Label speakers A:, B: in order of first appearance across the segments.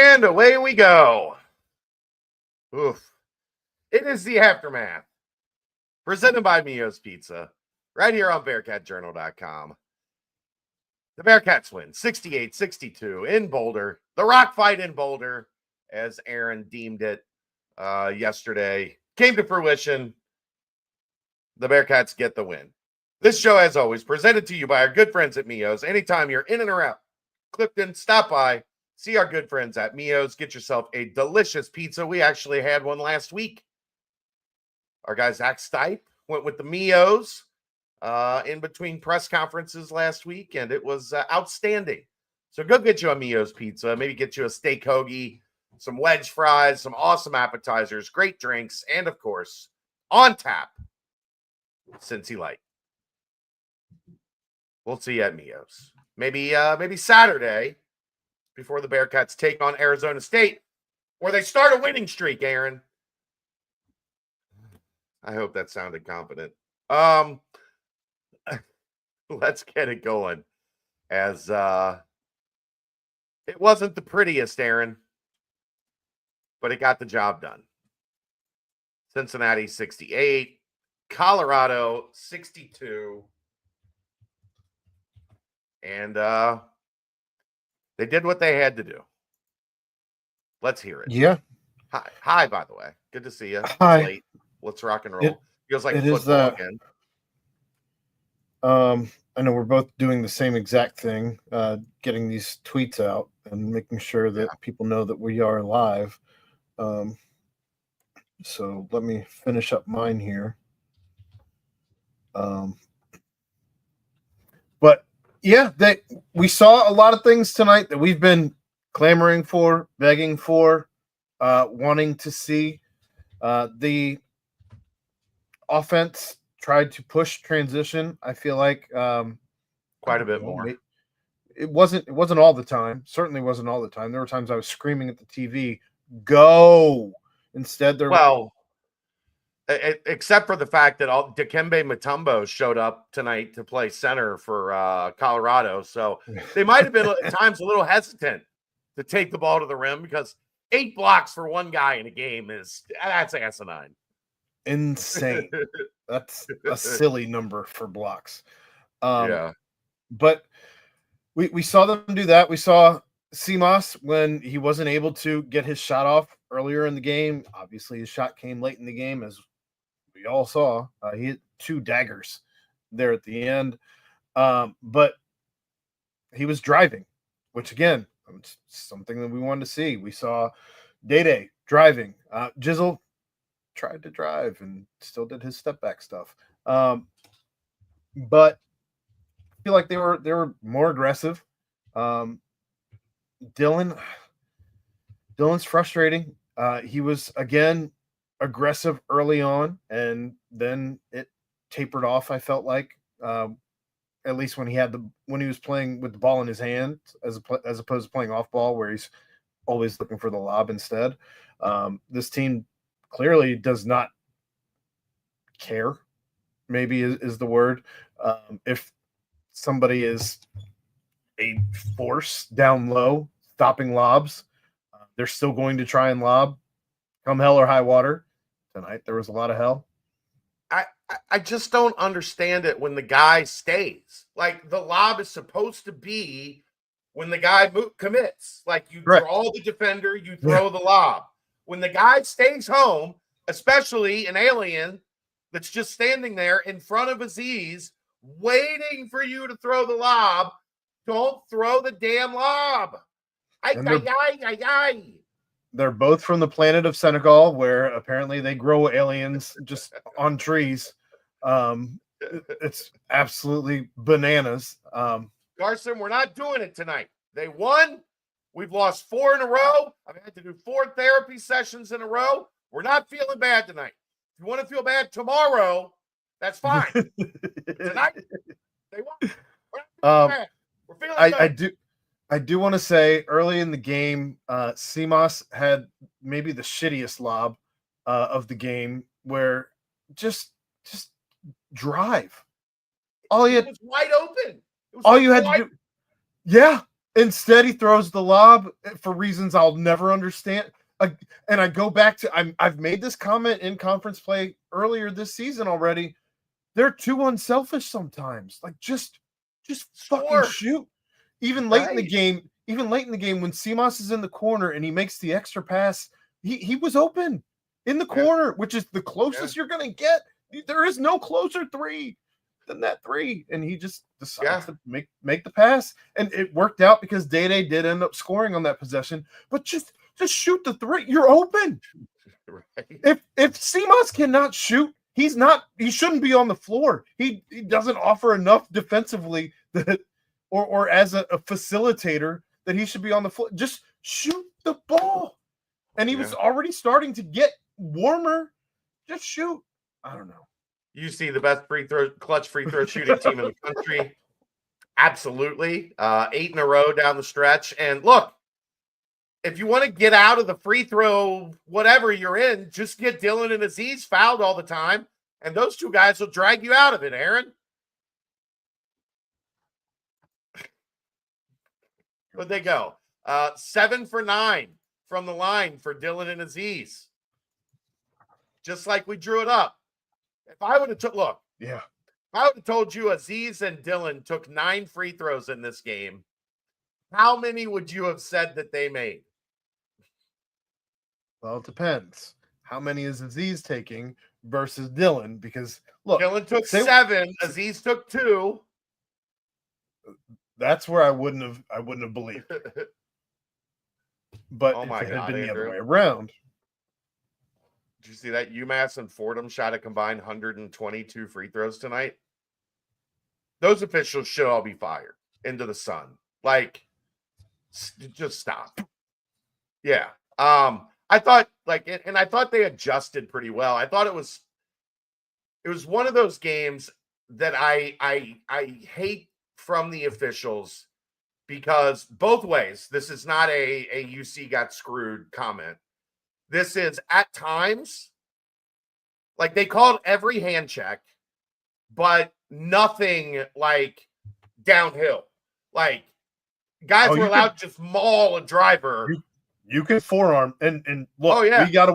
A: And away we go. Oof. It is the aftermath. Presented by Mio's Pizza. Right here on BearcatJournal.com. The Bearcats win 68-62 in Boulder. The rock fight in Boulder, as Aaron deemed it yesterday, came to fruition. The Bearcats get the win. This show, as always, presented to you by our good friends at Mio's. Anytime you're in and around Clifton, stop by. See our good friends at Mio's. Get yourself a delicious pizza. We actually had one last week. Our guy Zach Stipe went with the Mio's in between press conferences last week, and it was outstanding. So go get you a Mio's pizza. Maybe get you a steak hoagie, some wedge fries, some awesome appetizers, great drinks, and, of course, on tap, Cincy Light. We'll see you at Mio's. Maybe Saturday before the Bearcats take on Arizona State, where they start a winning streak, Aaron. I hope that sounded confident. Let's get it going. As it wasn't the prettiest, Aaron, but it got the job done. Cincinnati 68, Colorado 62. And they did what they had to do. Let's hear it.
B: Yeah.
A: Hi, by the way. Good to see you.
B: Hi.
A: It's late. Let's rock and roll. Feels like football again.
B: I know we're both doing the same exact thing, getting these tweets out and making sure that people know that we are live. So let me finish up mine here. But yeah, we saw a lot of things tonight that we've been clamoring for, begging for, wanting to see. The offense tried to push transition. I feel like
A: quite a bit more.
B: It wasn't all the time. Certainly wasn't all the time. There were times I was screaming at the TV, "Go!" Instead,
A: except for the fact that Dikembe Mutombo showed up tonight to play center for Colorado, so they might have been at times a little hesitant to take the ball to the rim because 8 blocks for one guy in a game that's asinine.
B: Insane. That's a silly number for blocks.
A: Yeah.
B: But we saw them do that. We saw Simas when he wasn't able to get his shot off earlier in the game. Obviously, his shot came late in the game, as we all saw. He hit 2 daggers there at the end. But he was driving, which, again, something that we wanted to see. We saw Day driving. Jizzle tried to drive and still did his step back stuff. But I feel like they were more aggressive. Dylan's frustrating. He was, again, aggressive early on, and then it tapered off, I felt like, at least when he was playing with the ball in his hand, as opposed to playing off ball where he's always looking for the lob instead. This team clearly does not care, maybe is the word. If somebody is a force down low, stopping lobs, they're still going to try and lob come hell or high water. Tonight there was a lot of hell.
A: I just don't understand it when the guy stays. Like, the lob is supposed to be when the guy commits. Like, you draw the defender, you throw the lob. When the guy stays home, especially an alien that's just standing there in front of Aziz, waiting for you to throw the lob, don't throw the damn lob.
B: They're both from the planet of Senegal, where apparently they grow aliens just on trees. It's absolutely bananas.
A: Carson, we're not doing it tonight. They won. We've lost 4 in a row. I've had to do 4 therapy sessions in a row. We're not feeling bad tonight. If you want to feel bad tomorrow, that's fine. Tonight, they won. We're not feeling bad. We're feeling good.
B: I do want to say early in the game, Simas had maybe the shittiest lob of the game, where just drive.
A: It was wide open.
B: All you had to do. Yeah. Instead, he throws the lob for reasons I'll never understand. And I go back to I've made this comment in conference play earlier this season already. They're too unselfish sometimes. Like just fucking
A: Score.
B: shoot. Even late in the
A: Right.
B: game, when Seamus is in the corner and he makes the extra pass, he was open in the corner, which is the closest you're gonna get. There is no closer three than that three, and he just decides to make the pass, and it worked out because Day did end up scoring on that possession. But just shoot the three. You're open.
A: Right.
B: If Seamus cannot shoot, he shouldn't be on the floor. He doesn't offer enough defensively that or as a facilitator that he should be on the floor. Just shoot the ball. And he was already starting to get warmer. Just shoot. I don't know.
A: You see the best clutch free throw shooting team in the country. Absolutely. 8 in a row down the stretch. And look, if you want to get out of the free throw, whatever you're in, just get Dylan and Aziz fouled all the time. And those two guys will drag you out of it, Aaron. Where'd they go? 7 for 9 from the line for Dylan and Aziz. Just like we drew it up. If I would have if I would have told you Aziz and Dylan took 9 free throws in this game, how many would you have said that they made?
B: Well, it depends. How many is Aziz taking versus Dylan? Because look,
A: Dylan took 7, Aziz took 2.
B: That's where I wouldn't have believed. But
A: oh my
B: if it had
A: God,
B: been the
A: Andrew.
B: other way around.
A: Did you see that UMass and Fordham shot a combined 122 free throws tonight? Those officials should all be fired into the sun. Like, just stop. Yeah. I thought and I thought they adjusted pretty well. I thought it was one of those games that I hate from the officials because both ways. This is not a UC got screwed comment. This is at times, like they called every hand check, but nothing like downhill. Like guys were allowed to just maul a driver.
B: You can forearm and look, we got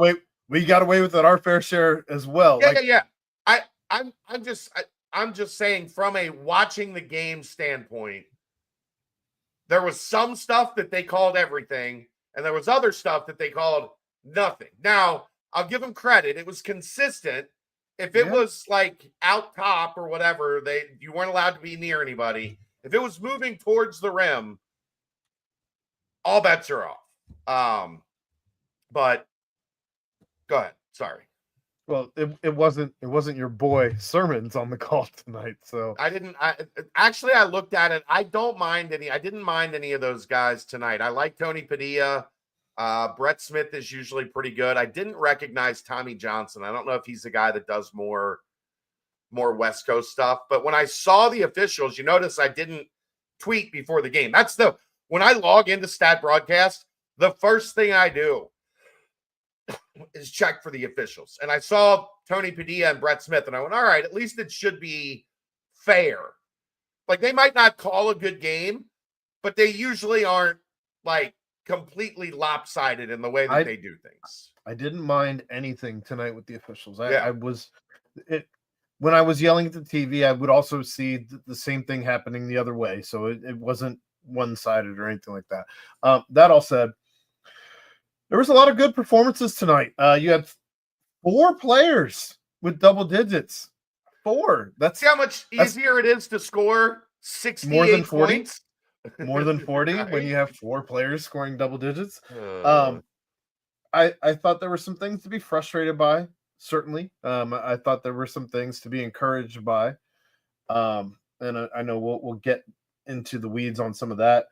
B: away with it our fair share as well.
A: Yeah. I'm just saying from a watching the game standpoint, there was some stuff that they called everything, and there was other stuff that they called nothing. Now, I'll give them credit. It was consistent. If it was like out top or whatever, you weren't allowed to be near anybody. If it was moving towards the rim, all bets are off. But go ahead. Sorry.
B: Well, it wasn't your boy Sermons on the call tonight, so
A: I looked at it. I didn't mind any of those guys tonight. I like Tony Padilla. Brett Smith is usually pretty good. I didn't recognize Tommy Johnson. I don't know if he's the guy that does more West Coast stuff. But when I saw the officials, you notice I didn't tweet before the game. When I log into Stat Broadcast, the first thing I do is check for the officials. And I saw Tony Padilla and Brett Smith, and I went, all right, at least it should be fair. Like, they might not call a good game, but they usually aren't, like, completely lopsided in the way that they do things.
B: I didn't mind anything tonight with the officials. When I was yelling at the TV, I would also see the same thing happening the other way. So it wasn't one-sided or anything like that. That all said, there was a lot of good performances tonight. You had 4 players with double digits. 4.
A: See how much easier it is to score 68
B: more than 40
A: points?
B: More than 40 right? When you have 4 players scoring double digits. I thought there were some things to be frustrated by, certainly. I thought there were some things to be encouraged by. And I know we'll get into the weeds on some of that.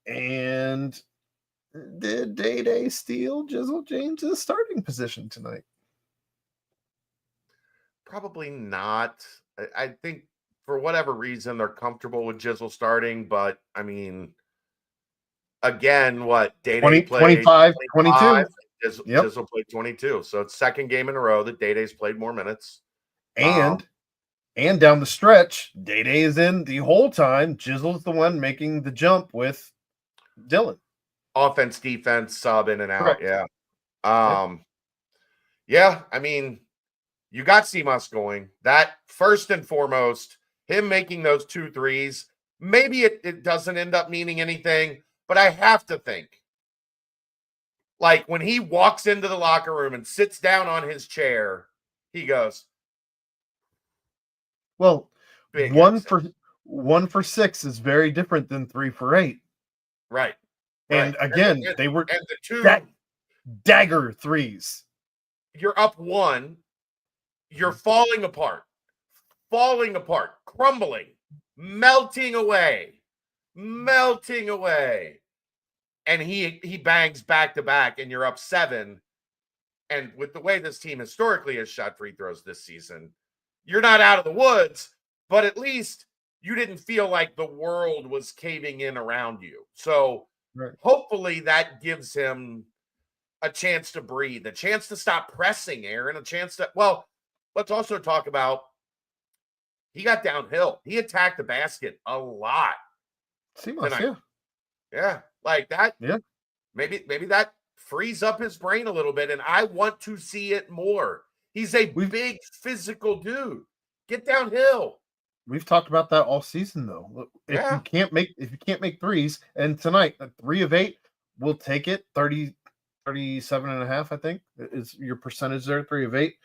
B: And did Day steal Jizzle James's starting position tonight?
A: Probably not. I think for whatever reason they're comfortable with Jizzle starting, but I mean, again, what Day played
B: 25, 22.
A: Jizzle played 22, so it's second game in a row that Day's played more minutes.
B: And down the stretch, Day is in the whole time. Jizzle's the one making the jump with Dylan.
A: Offense, defense, sub in and out.
B: Correct.
A: Yeah.
B: Yep.
A: Yeah. I mean, you got CMOS going. That first and foremost, him making those 2 threes. Maybe it doesn't end up meaning anything, but I have to think. Like when he walks into the locker room and sits down on his chair, he goes,
B: Well,
A: big
B: one
A: exit.
B: for 1 for 6 is very different than 3 for 8.
A: Right. Right.
B: And again, they were
A: And the 2,
B: dagger threes.
A: you're up 1, you're falling apart, crumbling, melting away. And he bangs back to back, and you're up 7. And with the way this team historically has shot free throws this season, you're not out of the woods, but at least you didn't feel like the world was caving in around you. So
B: Right.
A: hopefully that gives him a chance to breathe, a chance to stop pressing, Aaron, a chance to, well, let's also talk about he got downhill. He attacked the basket a lot
B: CMOS,
A: tonight. Yeah. Like that.
B: Yeah.
A: Maybe that frees up his brain a little bit, and I want to see it more. He's a big physical dude. Get downhill.
B: We've talked about that all season, though. Look, if you can't make threes, and tonight, 3 of 8, we'll take it. 37.5, I think, is your percentage there. 3 of 8.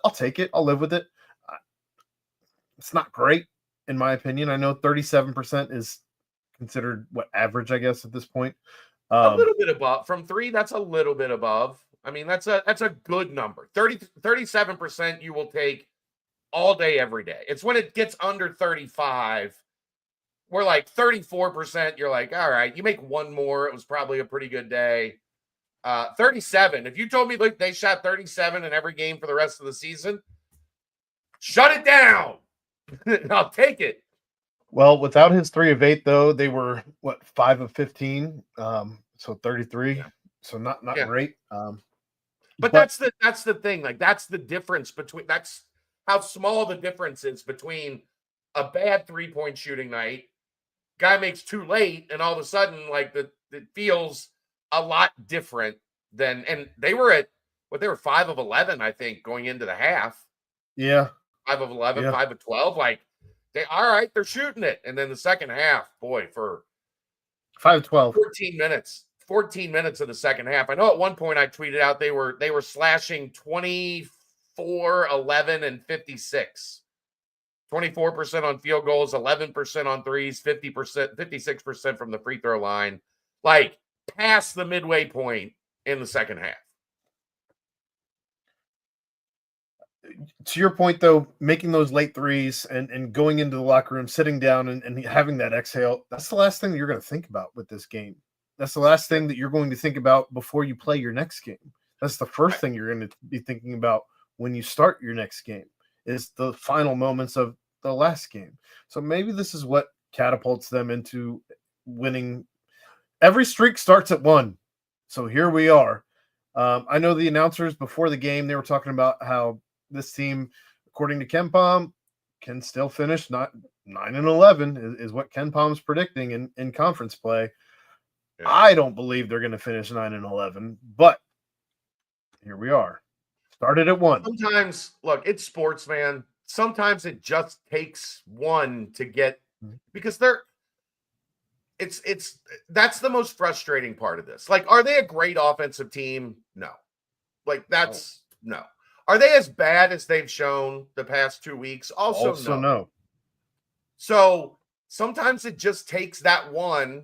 B: I'll take it. I'll live with it. It's not great, in my opinion. I know 37% is considered average, I guess, at this point.
A: A little bit above from 3. That's a little bit above. I mean, that's a good number. 37% you will take all day, every day. It's when it gets under 35. We're like 34%. You're like, all right, you make 1 more. It was probably a pretty good day. 37. If you told me they shot 37 in every game for the rest of the season, shut it down. I'll take it.
B: Well, without his 3 of 8, though, they were 5 of 15. So 33.
A: Yeah.
B: So not great.
A: But that's the thing. Like that's the difference between that's how small the difference is between a bad 3-point shooting night, guy makes 2 late, and all of a sudden, like it feels a lot different than, and they were 5 of 11, I think, going into the half.
B: Yeah.
A: 5 of 11,
B: Yeah.
A: 5 of 12. Like they're shooting it. And then the second half, boy, for
B: 5 of 12.
A: 14 minutes of the second half. I know at one point I tweeted out they were slashing 24, 11, and 56. 24% on field goals, 11% on threes, 50%, 56% from the free throw line. Like past the midway point in the second half.
B: To your point, though, making those late threes and going into the locker room, sitting down and having that exhale, that's the last thing that you're going to think about with this game. That's the last thing that you're going to think about before you play your next game. That's the first thing you're going to be thinking about when you start your next game, is the final moments of the last game. So maybe this is what catapults them into winning. Every streak starts at 1. So here we are. I know the announcers before the game, they were talking about how this team, according to KenPom, can still finish 9-11 is what KenPom's predicting in conference play. Yeah. I don't believe they're going to finish 9-11, but here we are. Started at 1.
A: Sometimes, look, it's sports, man. Sometimes it just takes 1 to get, because that's the most frustrating part of this. Like, are they a great offensive team? No. Like, that's no. Are they as bad as they've shown the past 2 weeks? Also no. So sometimes it just takes that 1,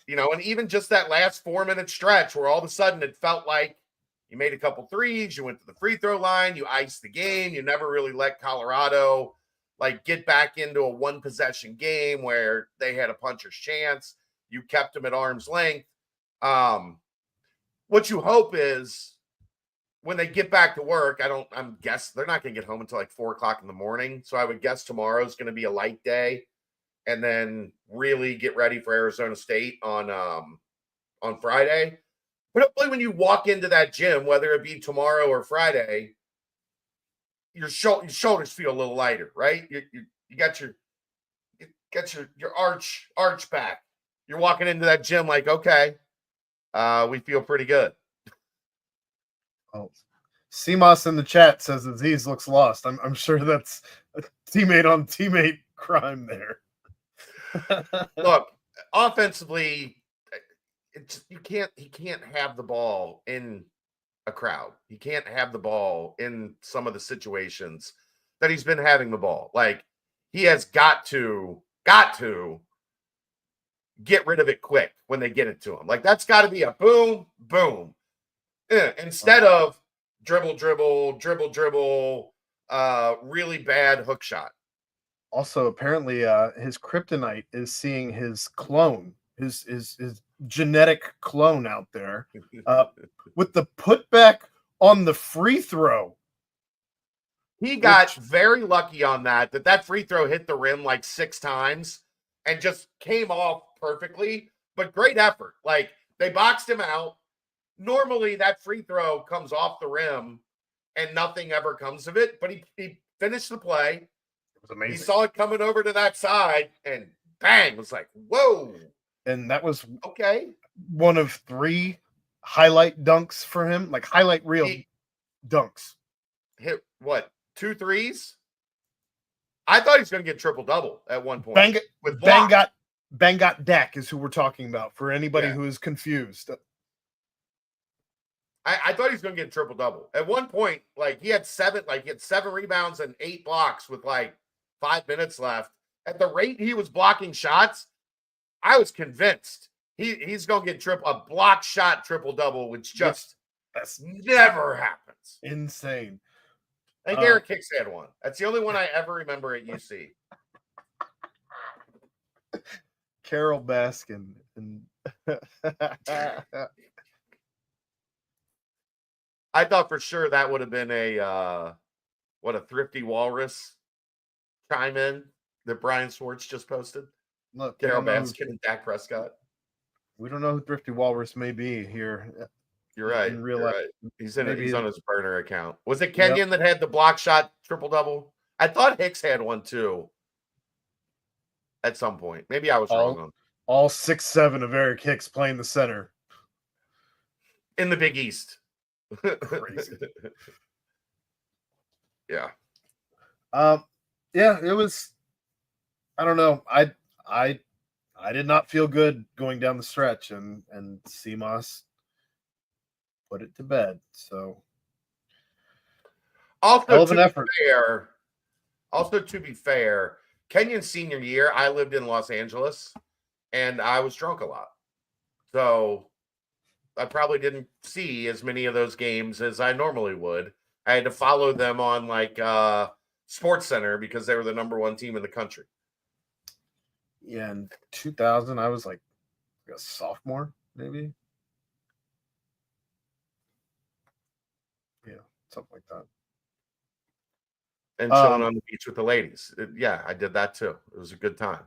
A: and even just that last 4-minute stretch where all of a sudden it felt like you made a couple threes, you went to the free throw line, you iced the game, you never really let Colorado get back into a 1-possession game where they had a puncher's chance. You kept them at arm's length. What you hope is when they get back to work, I'm guessing they're not going to get home until 4:00 in the morning. So I would guess tomorrow's going to be a light day, and then really get ready for Arizona State on Friday. But hopefully when you walk into that gym, whether it be tomorrow or Friday, your shoulders feel a little lighter, right? You got your arch back. you're walking into that gym like, okay, we feel pretty good.
B: Oh, CMOS in the chat says Aziz looks lost. I'm sure that's a teammate on teammate crime there.
A: Look, offensively, he can't have the ball in a crowd. He can't have the ball in some of the situations that he's been having the ball. Like, he has got to get rid of it quick when they get it to him. Like, that's got to be a boom, boom. Instead of dribble, really bad hook shot.
B: Also, apparently, his kryptonite is seeing his clone, his genetic clone out there, with the putback on the free throw.
A: He got very lucky on that free throw hit the rim like 6 times and just came off perfectly. But great effort. Like, they boxed him out. Normally, that free throw comes off the rim and nothing ever comes of it. But he finished the play.
B: It was amazing.
A: He saw it coming over to that side and bang, it was like, whoa.
B: And that was
A: okay.
B: One of 3 highlight dunks for him, like highlight reel dunks.
A: Hit what? 2 threes? I thought he was going to get triple-double at one point.
B: Bangot Dak is who we're talking about for anybody who is confused.
A: I thought he was going to get triple-double. At one point, like, he had 7 rebounds and 8 blocks with like 5 minutes left. At the rate he was blocking shots, I was convinced he's going to get a block shot triple-double, which just never happens.
B: Insane.
A: I think Eric Hicks had one. That's the only one I ever remember at UC.
B: Carol Baskin.
A: I thought for sure that would have been a Thrifty Walrus chime in that Brian Swartz just posted.
B: Look,
A: Carol Baskin and Dak Prescott.
B: We don't know who Thrifty Walrus may be here.
A: You're right.
B: In real life.
A: Right. He's on his burner account. Was it Kenyon that had the block shot triple-double? I thought Hicks had one too at some point. Maybe I was wrong.
B: All 6'7" of Eric Hicks playing the center.
A: In the Big East.
B: Crazy.
A: Yeah.
B: Yeah, it was, I don't know. I did not feel good going down the stretch, and CMOS put it to bed. So
A: also to be fair, Kenyon's senior year, I lived in Los Angeles and I was drunk a lot. So I probably didn't see as many of those games as I normally would. I had to follow them on like Sports Center because they were the number 1 team in the country.
B: Yeah, in 2000, I was like a sophomore, maybe. Yeah, something like that.
A: And chilling on the beach with the ladies. I did that too. It was a good time.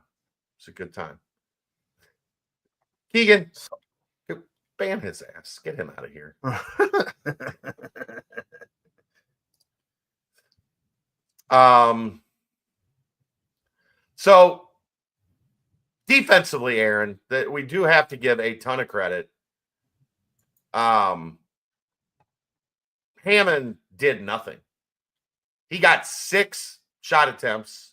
A: Keegan, ban his ass. Get him out of here. So defensively, Aaron, that we do have to give a ton of credit. Hammond did nothing. He got 6 shot attempts,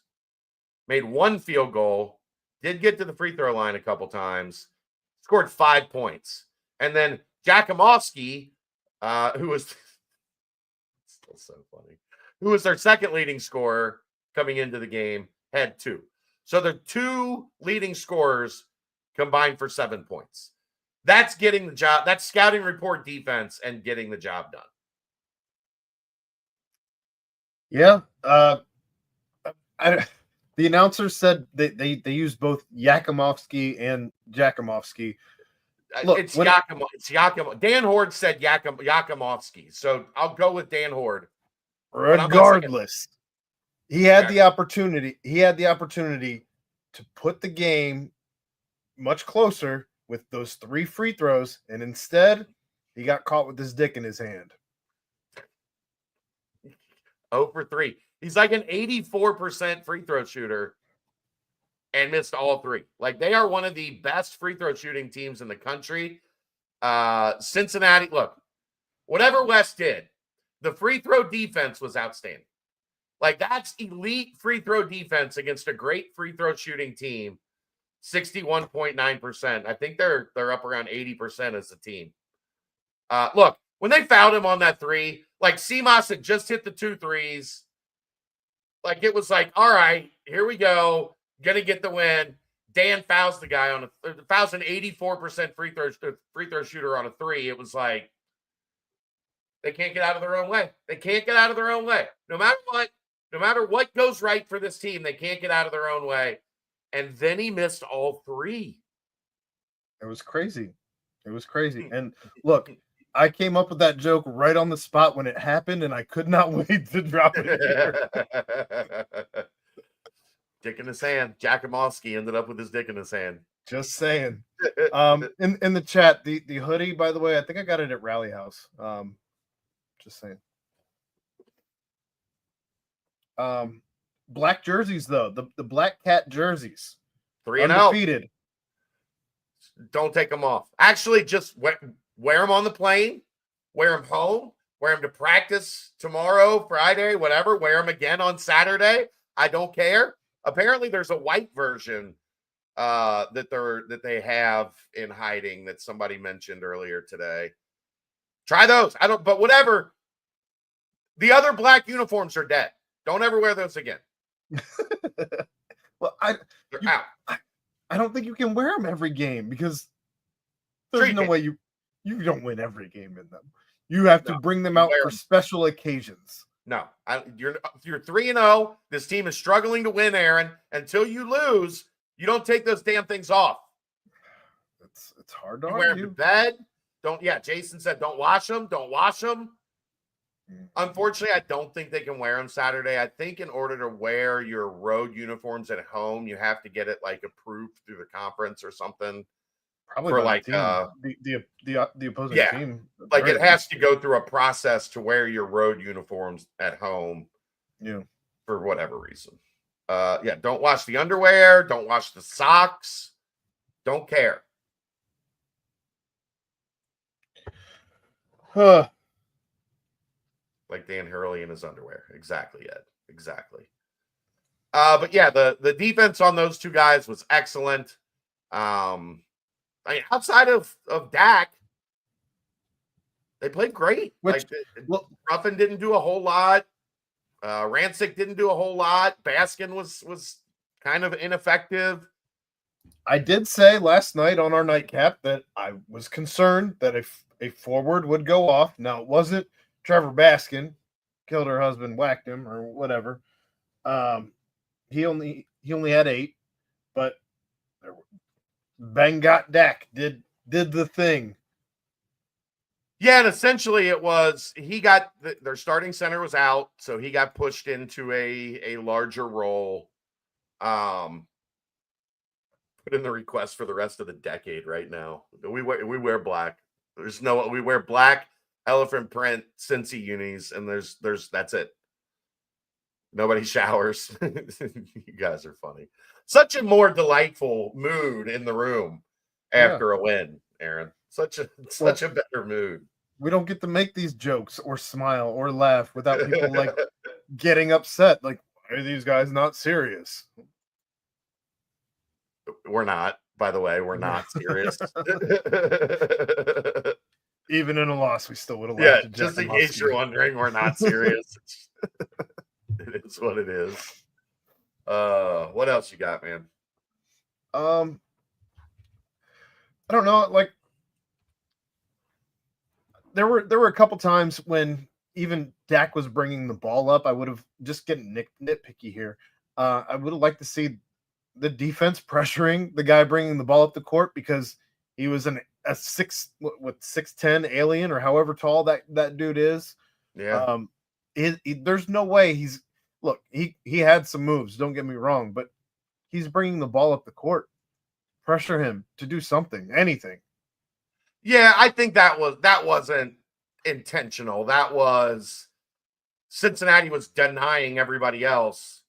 A: made 1 field goal, did get to the free throw line a couple times, scored 5 points. And then Jakimovsky, who was still so funny, who was their second leading scorer coming into the game, had 2. So the 2 leading scorers combined for 7 points. That's getting the job. That's scouting report defense and getting the job done.
B: Yeah. The announcer said they used both Yakimovsky and Jakimovsky.
A: Look, it's Yakimov. Dan Horde said Yakimovsky. So I'll go with Dan Horde.
B: Regardless, he had the opportunity. He had the opportunity to put the game much closer with those 3 free throws, and instead, he got caught with his dick in his hand.
A: 0 for 3. He's like an 84% free throw shooter. and missed all three. Like, they are one of the best free throw shooting teams in the country. Cincinnati, look, whatever West did, the free throw defense was outstanding. Like, that's elite free throw defense against a great free throw shooting team. 61.9%. I think they're up around 80% as a team. Look, when they fouled him on that three, like, Seamas had just hit the 2 threes. Like, it was like, all right, here we go. Gonna get the win. Dan fouls the guy fouls an 84% free throw shooter on a three. It was like, they can't get out of their own way. They can't get out of their own way. No matter what goes right for this team, they can't get out of their own way. And then he missed all three.
B: It was crazy. It was crazy. And look, I came up with that joke right on the spot when it happened, and I could not wait to drop it here.
A: Dick in his hand. Jakimowski ended up with his dick in his hand.
B: Just saying. In the chat, the hoodie, by the way, I think I got it at Rally House. Just saying. Black jerseys, though. The Black Cat jerseys.
A: 3-0.
B: Undefeated.
A: Don't take them off. Actually, just wear them on the plane. Wear them home. Wear them to practice tomorrow, Friday, whatever. Wear them again on Saturday. I don't care. Apparently, there's a white version that they have in hiding that somebody mentioned earlier today. Try those. But whatever. The other black uniforms are dead. Don't ever wear those again.
B: Well, I don't think you can wear them every game because there's no way you don't win every game in them. You have to bring them out for special occasions.
A: No, you're 3-0. This team is struggling to win, Aaron. Until you lose, you don't take those damn things off.
B: It's hard to
A: you
B: argue.
A: Wear them to bed. Jason said don't wash them. Don't wash them. Unfortunately, I don't think they can wear them Saturday. I think in order to wear your road uniforms at home, you have to get it like approved through the conference or something.
B: Probably
A: for
B: like the opposing team.
A: Like it has to go through a process to wear your road uniforms at home.
B: Yeah.
A: For whatever reason. Don't wash the underwear. Don't wash the socks. Don't care.
B: Huh.
A: Like Dan Hurley in his underwear. Exactly, Ed. Exactly. But yeah, the defense on those two guys was excellent. Outside of Dak, they played great. Ruffin didn't do a whole lot. Rancic didn't do a whole lot. Baskin was kind of ineffective.
B: I did say last night on our nightcap that I was concerned that if a forward would go off. Now, it wasn't Trevor Baskin, killed her husband, whacked him, or whatever. He only had 8, but Bengot Dak did the thing.
A: Yeah, and essentially it was their starting center was out, so he got pushed into a larger role. Put in the request for the rest of the decade right now. We wear black. We wear black elephant print Cincy unis, and that's it. Nobody showers. You guys are funny. Such a more delightful mood in the room after a win, Aaron. Such a better mood.
B: We don't get to make these jokes or smile or laugh without people like getting upset. Like, why are these guys not serious?
A: We're not, by the way. We're not serious.
B: Even in a loss, we still would have laughed.
A: Yeah, just in case you're wondering, we're not serious. It is what it is. What else you got, man?
B: I don't know. Like, there were a couple times when even Dak was bringing the ball up. I would have just getting nitpicky here. I would have liked to see the defense pressuring the guy bringing the ball up the court because he was a 6'10" alien or however tall that dude is.
A: Yeah.
B: There's no way he had some moves. Don't get me wrong, but he's bringing the ball up the court. Pressure him to do something, anything.
A: Yeah, I think that wasn't intentional. That was Cincinnati was denying everybody else.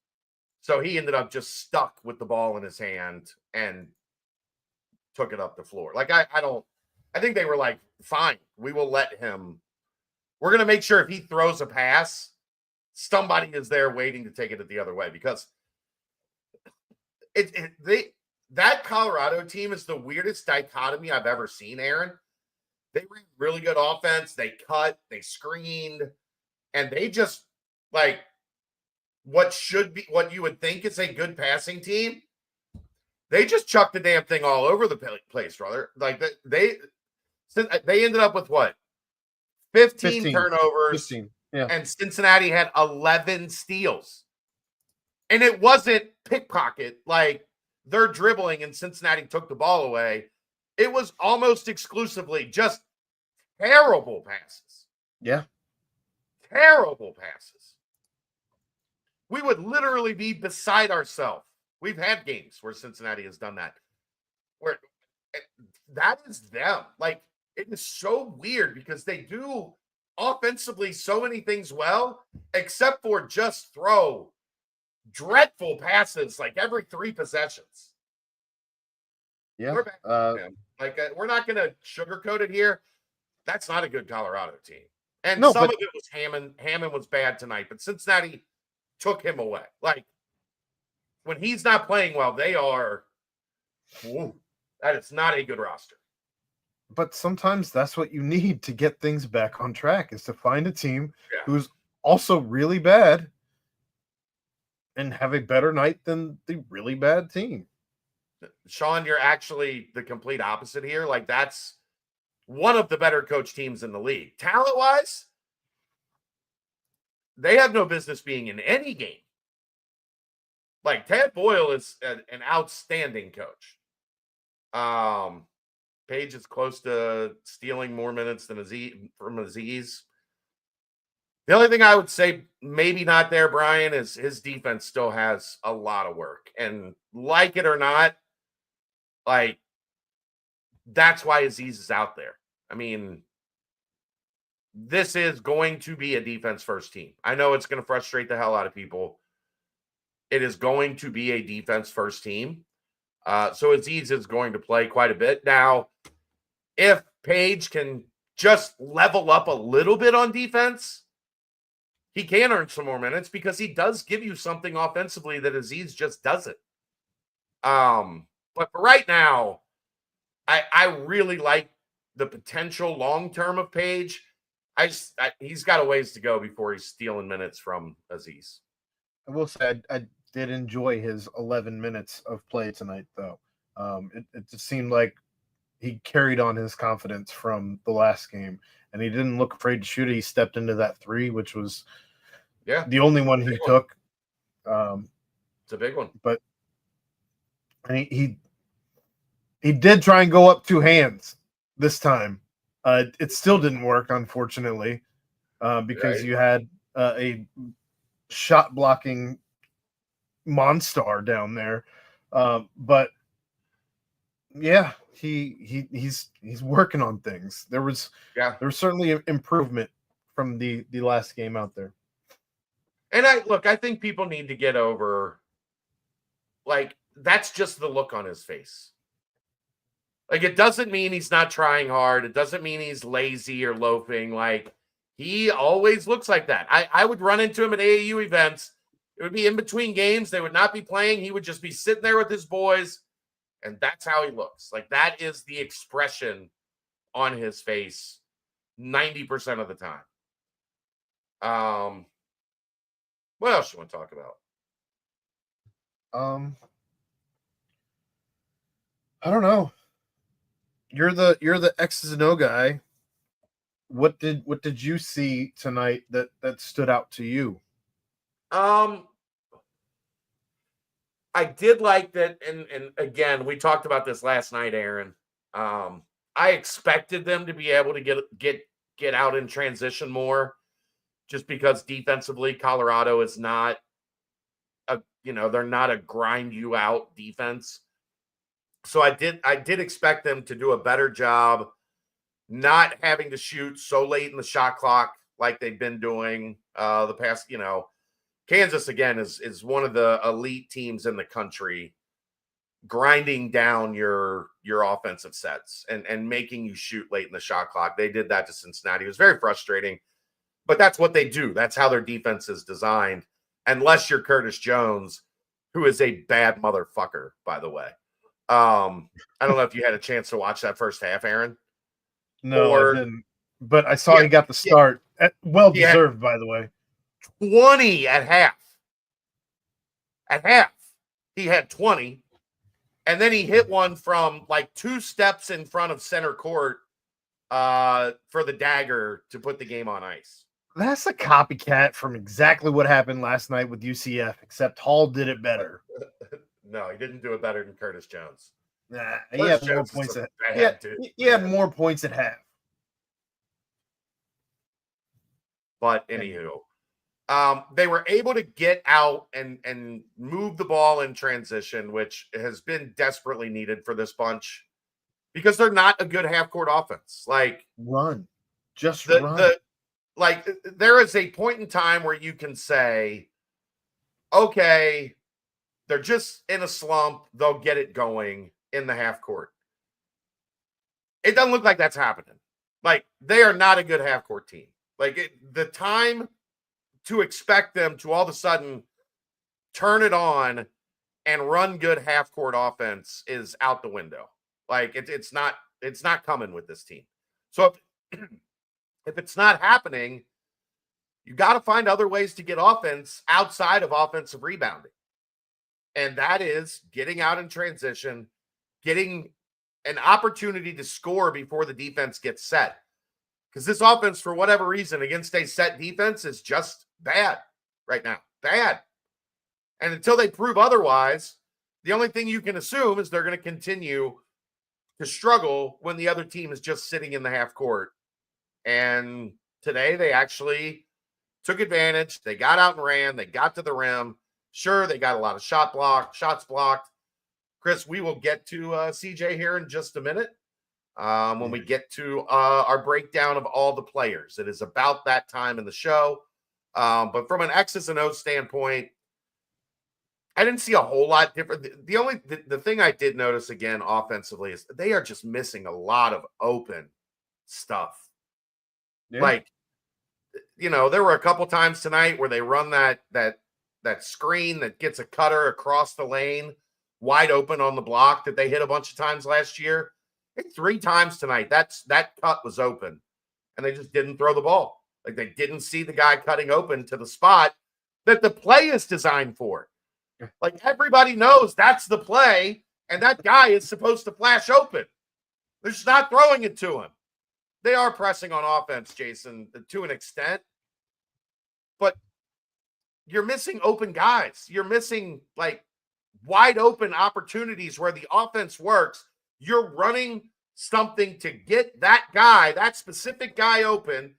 A: So he ended up just stuck with the ball in his hand and took it up the floor. Like, I think they were like, fine, we will let him. We're going to make sure if he throws a pass, somebody is there waiting to take it the other way, because that Colorado team is the weirdest dichotomy I've ever seen, Aaron. They ran really good offense. They cut, they screened, and they just, like, what you would think is a good passing team, they just chucked the damn thing all over the place, brother. Like, they ended up with what? 15 turnovers.
B: 15, yeah.
A: And Cincinnati had 11 steals. And it wasn't pickpocket, like they're dribbling and Cincinnati took the ball away. It was almost exclusively just terrible passes.
B: Yeah.
A: Terrible passes. We would literally be beside ourselves. We've had games where Cincinnati has done that. Where that is them. Like, it is so weird because they do offensively so many things well, except for just throw dreadful passes like every 3 possessions.
B: Yeah.
A: We're back we're not going to sugarcoat it here. That's not a good Colorado team. And some of it was Hammond. Hammond was bad tonight, but Cincinnati took him away. Like, when he's not playing well, they are. That is not a good roster.
B: But sometimes that's what you need to get things back on track, is to find a team who's also really bad and have a better night than the really bad team.
A: Sean, you're actually the complete opposite here. Like, that's one of the better coach teams in the league. Talent-wise, they have no business being in any game. Like, Ted Boyle is an outstanding coach. Page is close to stealing more minutes than from Aziz. The only thing I would say maybe not there, Brian, is his defense still has a lot of work. And like it or not, like, that's why Aziz is out there. I mean, this is going to be a defense-first team. I know it's going to frustrate the hell out of people. It is going to be a defense-first team. So Aziz is going to play quite a bit. Now, if Page can just level up a little bit on defense, he can earn some more minutes because he does give you something offensively that Aziz just doesn't. But for right now, I really like the potential long-term of Page. He's got a ways to go before he's stealing minutes from Aziz.
B: I will say I did enjoy his 11 minutes of play tonight, though. It just seemed like he carried on his confidence from the last game, and he didn't look afraid to shoot it. He stepped into that 3, which was the only one he took.
A: It's a big one.
B: But he did try and go up 2 hands this time. It still didn't work, unfortunately, because you had a shot blocking monster down there. But yeah, he's working on things. There was certainly an improvement from the last game out there.
A: And I think people need to get over, like, that's just the look on his face. Like, it doesn't mean he's not trying hard. It doesn't mean he's lazy or loafing. Like, he always looks like that. I would run into him at AAU events. It would be in between games. They would not be playing. He would just be sitting there with his boys, and that's how he looks. Like, that is the expression on his face 90% of the time. What else you want to talk about?
B: I don't know. You're the X's and O guy. What did you see tonight that stood out to you?
A: I did like that, and again, we talked about this last night, Aaron. I expected them to be able to get out in transition more, just because defensively, Colorado is not they're not a grind you out defense. So I did expect them to do a better job not having to shoot so late in the shot clock like they've been doing the past, Kansas again is one of the elite teams in the country, grinding down your offensive sets and making you shoot late in the shot clock. They did that to Cincinnati. It was very frustrating, but that's what they do. That's how their defense is designed, unless you're Curtis Jones, who is a bad motherfucker, by the way. I don't know if you had a chance to watch that first half, Aaron.
B: No,
A: Or,
B: I didn't. But I saw he got the start. Well deserved, by the way.
A: 20 at half. At half, he had 20. And then he hit one from like 2 steps in front of center court for the dagger to put the game on ice.
B: That's a copycat from exactly what happened last night with UCF, except Hall did it better.
A: No, he didn't do it better than Curtis Jones.
B: Nah, he had more points at more points at half.
A: But anywho, they were able to get out and move the ball in transition, which has been desperately needed for this bunch because they're not a good half-court offense. Like
B: run.
A: There is a point in time where you can say, okay, they're just in a slump. They'll get it going in the half court. It doesn't look like that's happening. Like, they are not a good half court team. Like, the time to expect them to all of a sudden turn it on and run good half court offense is out the window. Like, it's not coming with this team. So if it's not happening, you got to find other ways to get offense outside of offensive rebounding. And that is getting out in transition, getting an opportunity to score before the defense gets set. Because this offense, for whatever reason, against a set defense is just bad right now. Bad. And until they prove otherwise, the only thing you can assume is they're going to continue to struggle when the other team is just sitting in the half court. And today they actually took advantage. They got out and ran. They got to the rim. Sure, they got a lot of shots blocked. Chris, we will get to CJ here in just a minute when we get to our breakdown of all the players. It is about that time in the show. But from an X's and O's standpoint, I didn't see a whole lot different. The thing I did notice again offensively is they are just missing a lot of open stuff. Yeah. Like, there were a couple times tonight where they run that screen that gets a cutter across the lane wide open on the block that they hit a bunch of times last year. It's 3 times tonight. That cut was open and they just didn't throw the ball. Like, they didn't see the guy cutting open to the spot that the play is designed for. Like, everybody knows that's the play and that guy is supposed to flash open. They're just not throwing it to him. They are pressing on offense, Jason, to an extent, but you're missing open guys. You're missing like wide open opportunities where the offense works. You're running something to get that guy, that specific guy open.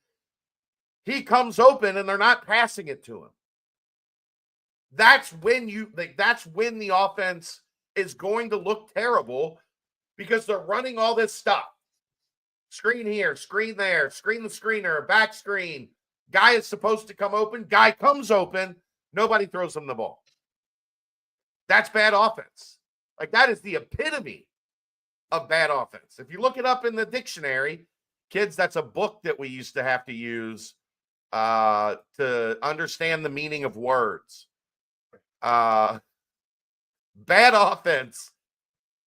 A: He comes open and they're not passing it to him. That's when the offense is going to look terrible because they're running all this stuff. Screen here, screen there, screen the screener, back screen. Guy is supposed to come open. Guy comes open. Nobody throws him the ball. That's bad offense. Like, that is the epitome of bad offense. If you look it up in the dictionary, kids, that's a book that we used to have to use to understand the meaning of words. Bad offense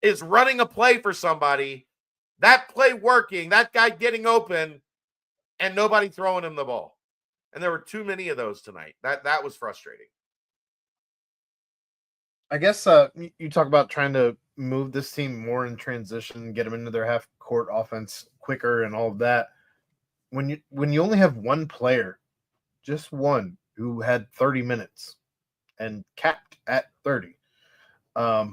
A: is running a play for somebody, that play working, that guy getting open, and nobody throwing him the ball. And there were too many of those tonight. That was frustrating.
B: I guess you talk about trying to move this team more in transition, get them into their half-court offense quicker and all of that. When you only have one player, just one, who had 30 minutes and capped at 30, I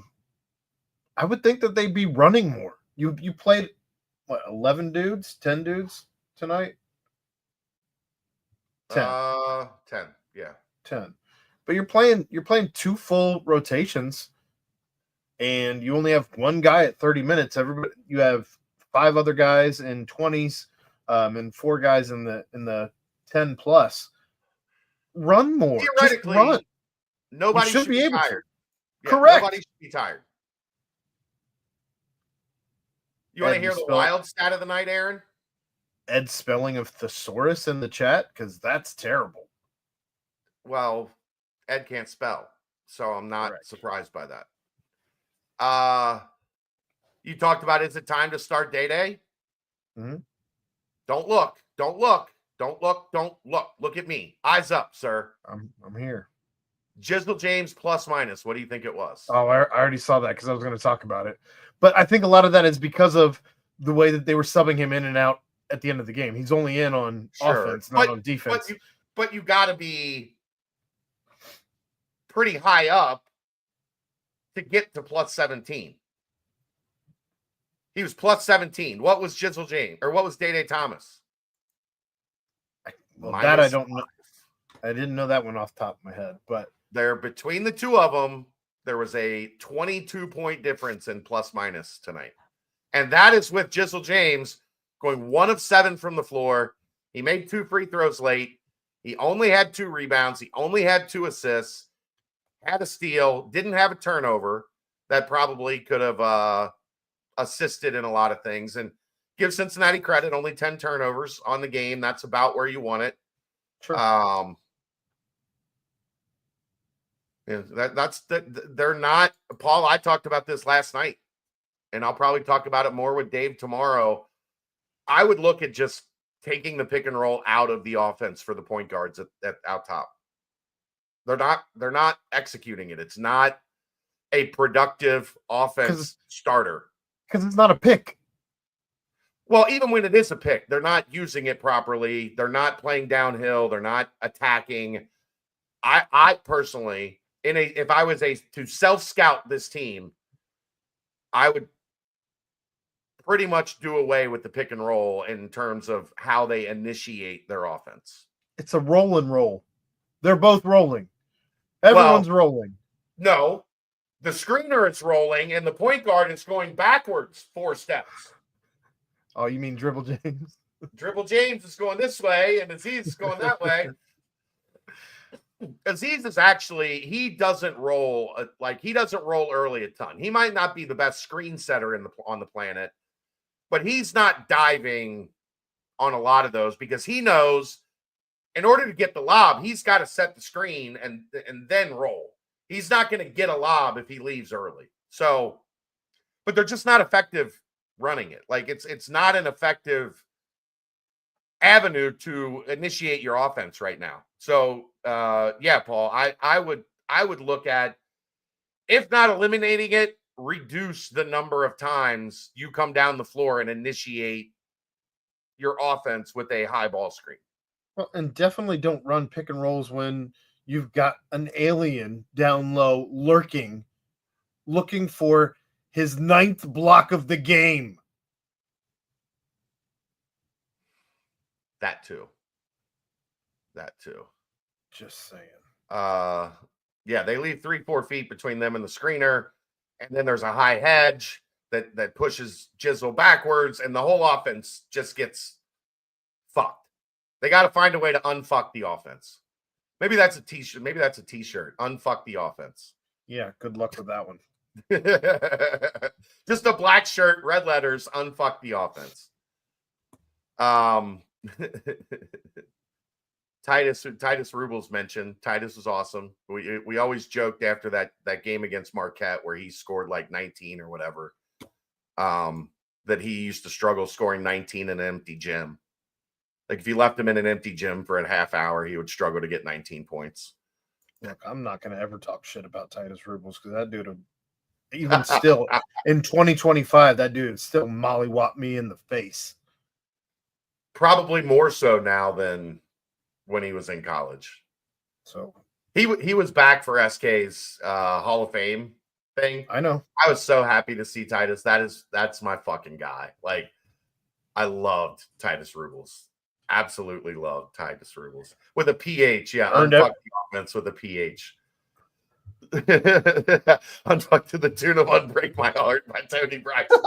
B: would think that they'd be running more. You played, 11 dudes, 10 dudes tonight? 10.
A: 10, yeah.
B: 10. But you're playing 2 full rotations, and you only have one guy at 30 minutes. You have 5 other guys in 20s, and 4 guys in the 10 plus. run more. Just
A: Theoretically,
B: run.
A: nobody should be
B: able
A: tired.
B: to.
A: Yeah,
B: Correct.
A: nobody should be tired. You want to hear the wild stat of the night, Aaron?
B: Ed spelling of thesaurus in the chat, because that's terrible.
A: Well, Ed can't spell, so I'm not surprised by that. You talked about, is it time to start day?
B: Mm-hmm.
A: Don't look. Don't look. Don't look. Don't look. Look at me. Eyes up, sir.
B: I'm here.
A: Jizzle James plus minus. What do you think it was?
B: Oh, I already saw that because I was going to talk about it. But I think a lot of that is because of the way that they were subbing him in and out at the end of the game. He's only in on offense, not on defense.
A: But you got to be pretty high up to get to plus 17. He was plus 17. What was Jizzle James? Or what was Day Thomas?
B: Well, that I don't know. I didn't know that one off the top of my head. But
A: there, between the two of them, there was a 22-point difference in plus minus tonight. And that is with Jizzle James going 1 of 7 from the floor. He made 2 free throws late. He only had 2 rebounds. He only had 2 assists. Had a steal. Didn't have a turnover. That probably could have assisted in a lot of things. And give Cincinnati credit. Only 10 turnovers on the game. That's about where you want it.
B: Sure.
A: Yeah, they're not, Paul. I talked about this last night, and I'll probably talk about it more with Dave tomorrow. I would look at just taking the pick and roll out of the offense for the point guards at out top. They're not executing it. It's not a productive offense starter
B: because it's not a pick.
A: Well, even when it is a pick, they're not using it properly. They're not playing downhill. They're not attacking. I personally, if I was to self-scout this team, I would pretty much do away with the pick and roll in terms of how they initiate their offense.
B: It's a roll and roll. They're both rolling. Everyone's rolling.
A: No, the screener is rolling, and the point guard is going backwards 4 steps.
B: Oh, you mean Dribble James?
A: Dribble James is going this way, and Aziz is going that way. Aziz is actually, he doesn't roll early a ton. He might not be the best screen setter on the planet, but he's not diving on a lot of those because he knows in order to get the lob, he's got to set the screen and then roll. He's not going to get a lob if he leaves early. So, but they're just not effective running it. Like it's not an effective avenue to initiate your offense right now. So yeah, Paul, I would look at, if not eliminating it, reduce the number of times you come down the floor and initiate your offense with a high ball screen.
B: Well, and definitely don't run pick and rolls when you've got an alien down low lurking, looking for his 9th block of the game.
A: That too.
B: Just saying.
A: Yeah, they leave 3-4 feet between them and the screener, and then there's a high hedge that pushes Jizzle backwards, and the whole offense just gets fucked. They got to find a way to unfuck the offense. Maybe that's a t-shirt. Maybe that's a t-shirt. Unfuck the offense.
B: Yeah, good luck with that one.
A: Just a black shirt, red letters, unfuck the offense. Titus Rubles mentioned. Titus was awesome. We always joked after that game against Marquette where he scored like 19 or whatever, that he used to struggle scoring 19 in an empty gym. Like if you left him in an empty gym for a half hour, he would struggle to get 19 points.
B: Look, I'm not going to ever talk shit about Titus Rubles because that dude, even still in 2025, that dude still mollywop me in the face.
A: Probably more so now than when he was in college.
B: So
A: he was back for SK's Hall of Fame thing.
B: I know.
A: I was so happy to see Titus. That's my fucking guy. Like I loved Titus Rubles. Absolutely loved Titus Rubles with a PH. Yeah, unfuck the offense with a PH. Unfuck to the tune of "Unbreak My Heart" by Tony Braxton.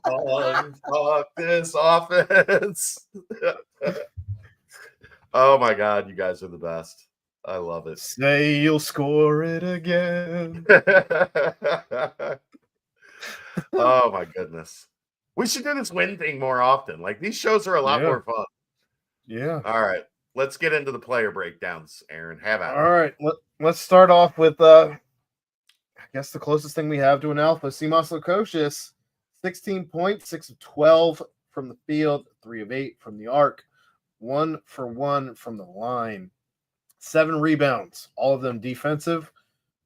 A: Unfuck this offense. Oh my God, you guys are the best. I love it.
B: Say you'll score it again.
A: Oh my goodness. We should do this win thing more often. Like these shows are a lot
B: Yeah.
A: more fun.
B: Yeah.
A: All right. Let's get into the player breakdowns, Aaron. Have at
B: All
A: it.
B: right. Let's start off with I guess the closest thing we have to an alpha, Simas Lukosius, 16 points, 6 of 12 from the field, 3 of 8 from the arc, 1 for 1 from the line, 7 rebounds, all of them defensive,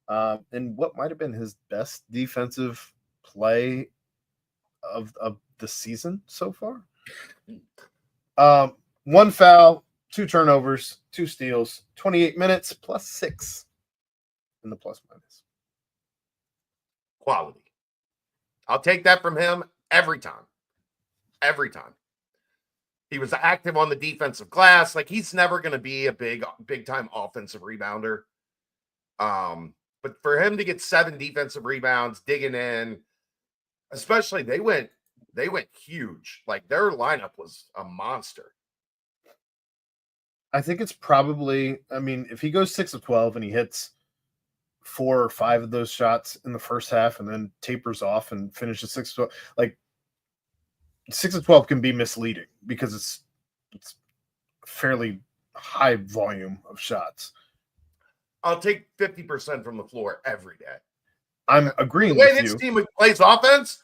B: and what might have been his best defensive play of the season so far. 1 foul, 2 turnovers, 2 steals, 28 minutes plus 6 in the plus minus.
A: Quality. I'll take that from him every time. Every time. He was active on the defensive glass. Like he's never going to be a big time offensive rebounder. But for him to get 7 defensive rebounds, digging in, especially they went huge. Like their lineup was a monster.
B: I think it's probably, I mean, if he goes 6 of 12 and he hits 4 or 5 of those shots in the first half and then tapers off and finishes 6 of 12, like 6 of 12 can be misleading because it's fairly high volume of shots.
A: I'll take 50% from the floor every day.
B: I'm agreeing
A: the way
B: with
A: this
B: you.
A: team plays offense,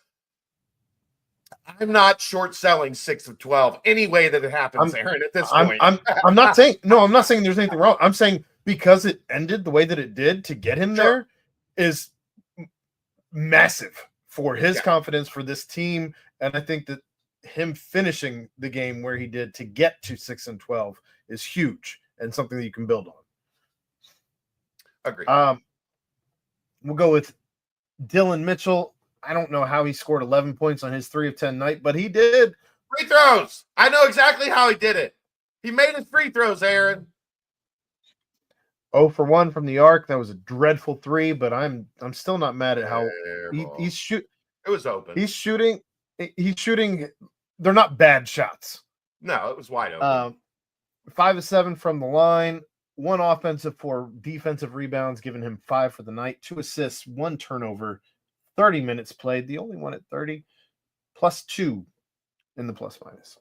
A: I'm not short selling 6 of 12 any way that it happens, Aaron, at this point.
B: I'm not saying I'm not saying there's anything wrong. I'm saying because it ended the way that it did to get him there is massive for his confidence for this team. And I think that him finishing the game where he did to get to 6 and 12 is huge and something that you can build on.
A: Agreed.
B: We'll go with Dylan Mitchell. I don't know how he scored 11 points on his 3 of 10 night, but he did.
A: Free throws. I know exactly how he did it. He made his free throws, Aaron.
B: 0 for 1 from the arc. That was a dreadful 3, but I'm still not mad at how he's shoot.
A: It was open.
B: He's shooting. They're not bad shots.
A: No, it was wide open.
B: 5 of 7 from the line. 1 offensive, 4 defensive rebounds, giving him 5 for the night. 2 assists, 1 turnover. 30 minutes played, the only one at 30, plus 2 in the plus minus.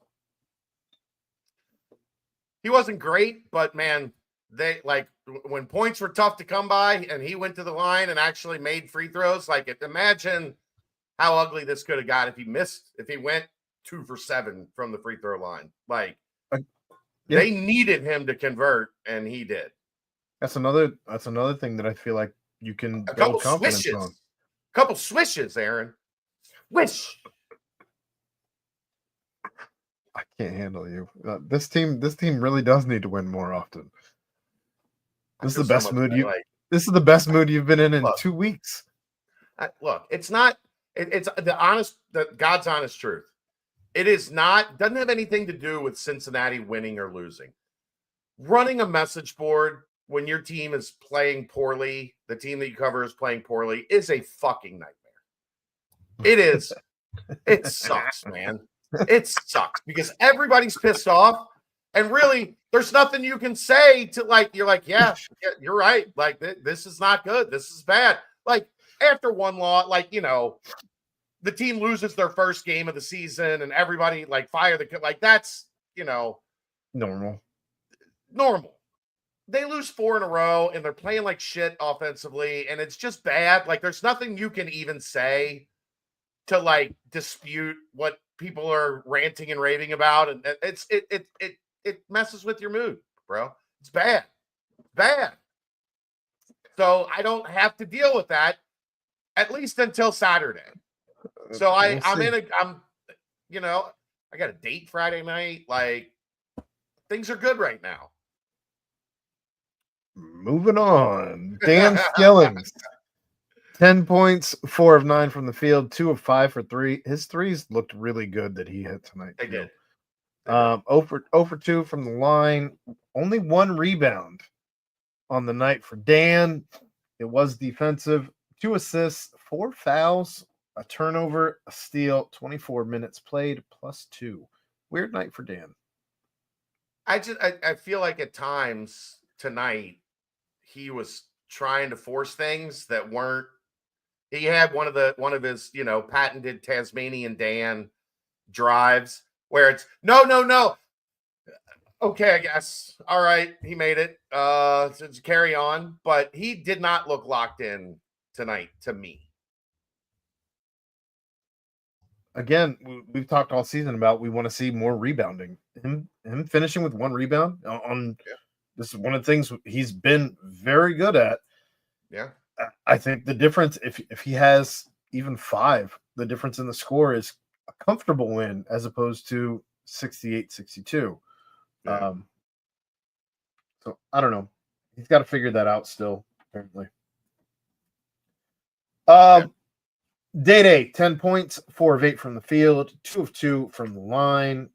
A: He wasn't great, but man, they like when points were tough to come by and he went to the line and actually made free throws. Like imagine how ugly this could have got if he went 2 for 7 from the free throw line. Like they needed him to convert and he did.
B: That's another thing that I feel like you can build confidence on.
A: Couple swishes, Aaron. Swish.
B: I can't handle you. This team really does need to win more often. This is the best mood This is the best mood you've been in 2 weeks.
A: Look, it's not. It's the God's honest truth. It is not. Doesn't have anything to do with Cincinnati winning or losing. Running a message board when your team is playing poorly, the team that you cover is playing poorly, is a fucking nightmare. It is. It sucks, man. It sucks because everybody's pissed off. And really, there's nothing you can say to you're like, yeah, you're right. Like, this is not good. This is bad. Like, after one loss, the team loses their first game of the season and everybody fire the, that's,
B: normal.
A: They lose 4 in a row and they're playing like shit offensively and it's just bad. Like there's nothing you can even say to dispute what people are ranting and raving about. And it messes with your mood, bro. It's bad. Bad. So I don't have to deal with that at least until Saturday. So I got a date Friday night. Things are good right now.
B: Moving on. Dan Skillings. 10 points, 4 of 9 from the field, 2 of 5 for 3. His threes looked really good that he hit tonight.
A: They did.
B: 0 for 2 from the line. Only 1 rebound on the night for Dan. It was defensive. 2 assists, 4 fouls, a turnover, a steal, 24 minutes played, plus 2. Weird night for Dan.
A: I feel like at times tonight he was trying to force things that weren't. He had one of his, patented Tasmanian Dan drives where it's no, no, no. Okay, I guess. All right, he made it. So carry on, but he did not look locked in tonight to me.
B: Again, we've talked all season about we want to see more rebounding. Him finishing with 1 rebound on this is one of the things he's been very good at.
A: Yeah.
B: I think the difference, if he has even 5, the difference in the score is a comfortable win as opposed to 68-62.
A: Yeah.
B: So I don't know. He's got to figure that out still, apparently. Day, 10 points, 4 of 8 from the field, 2 of 2 from the line.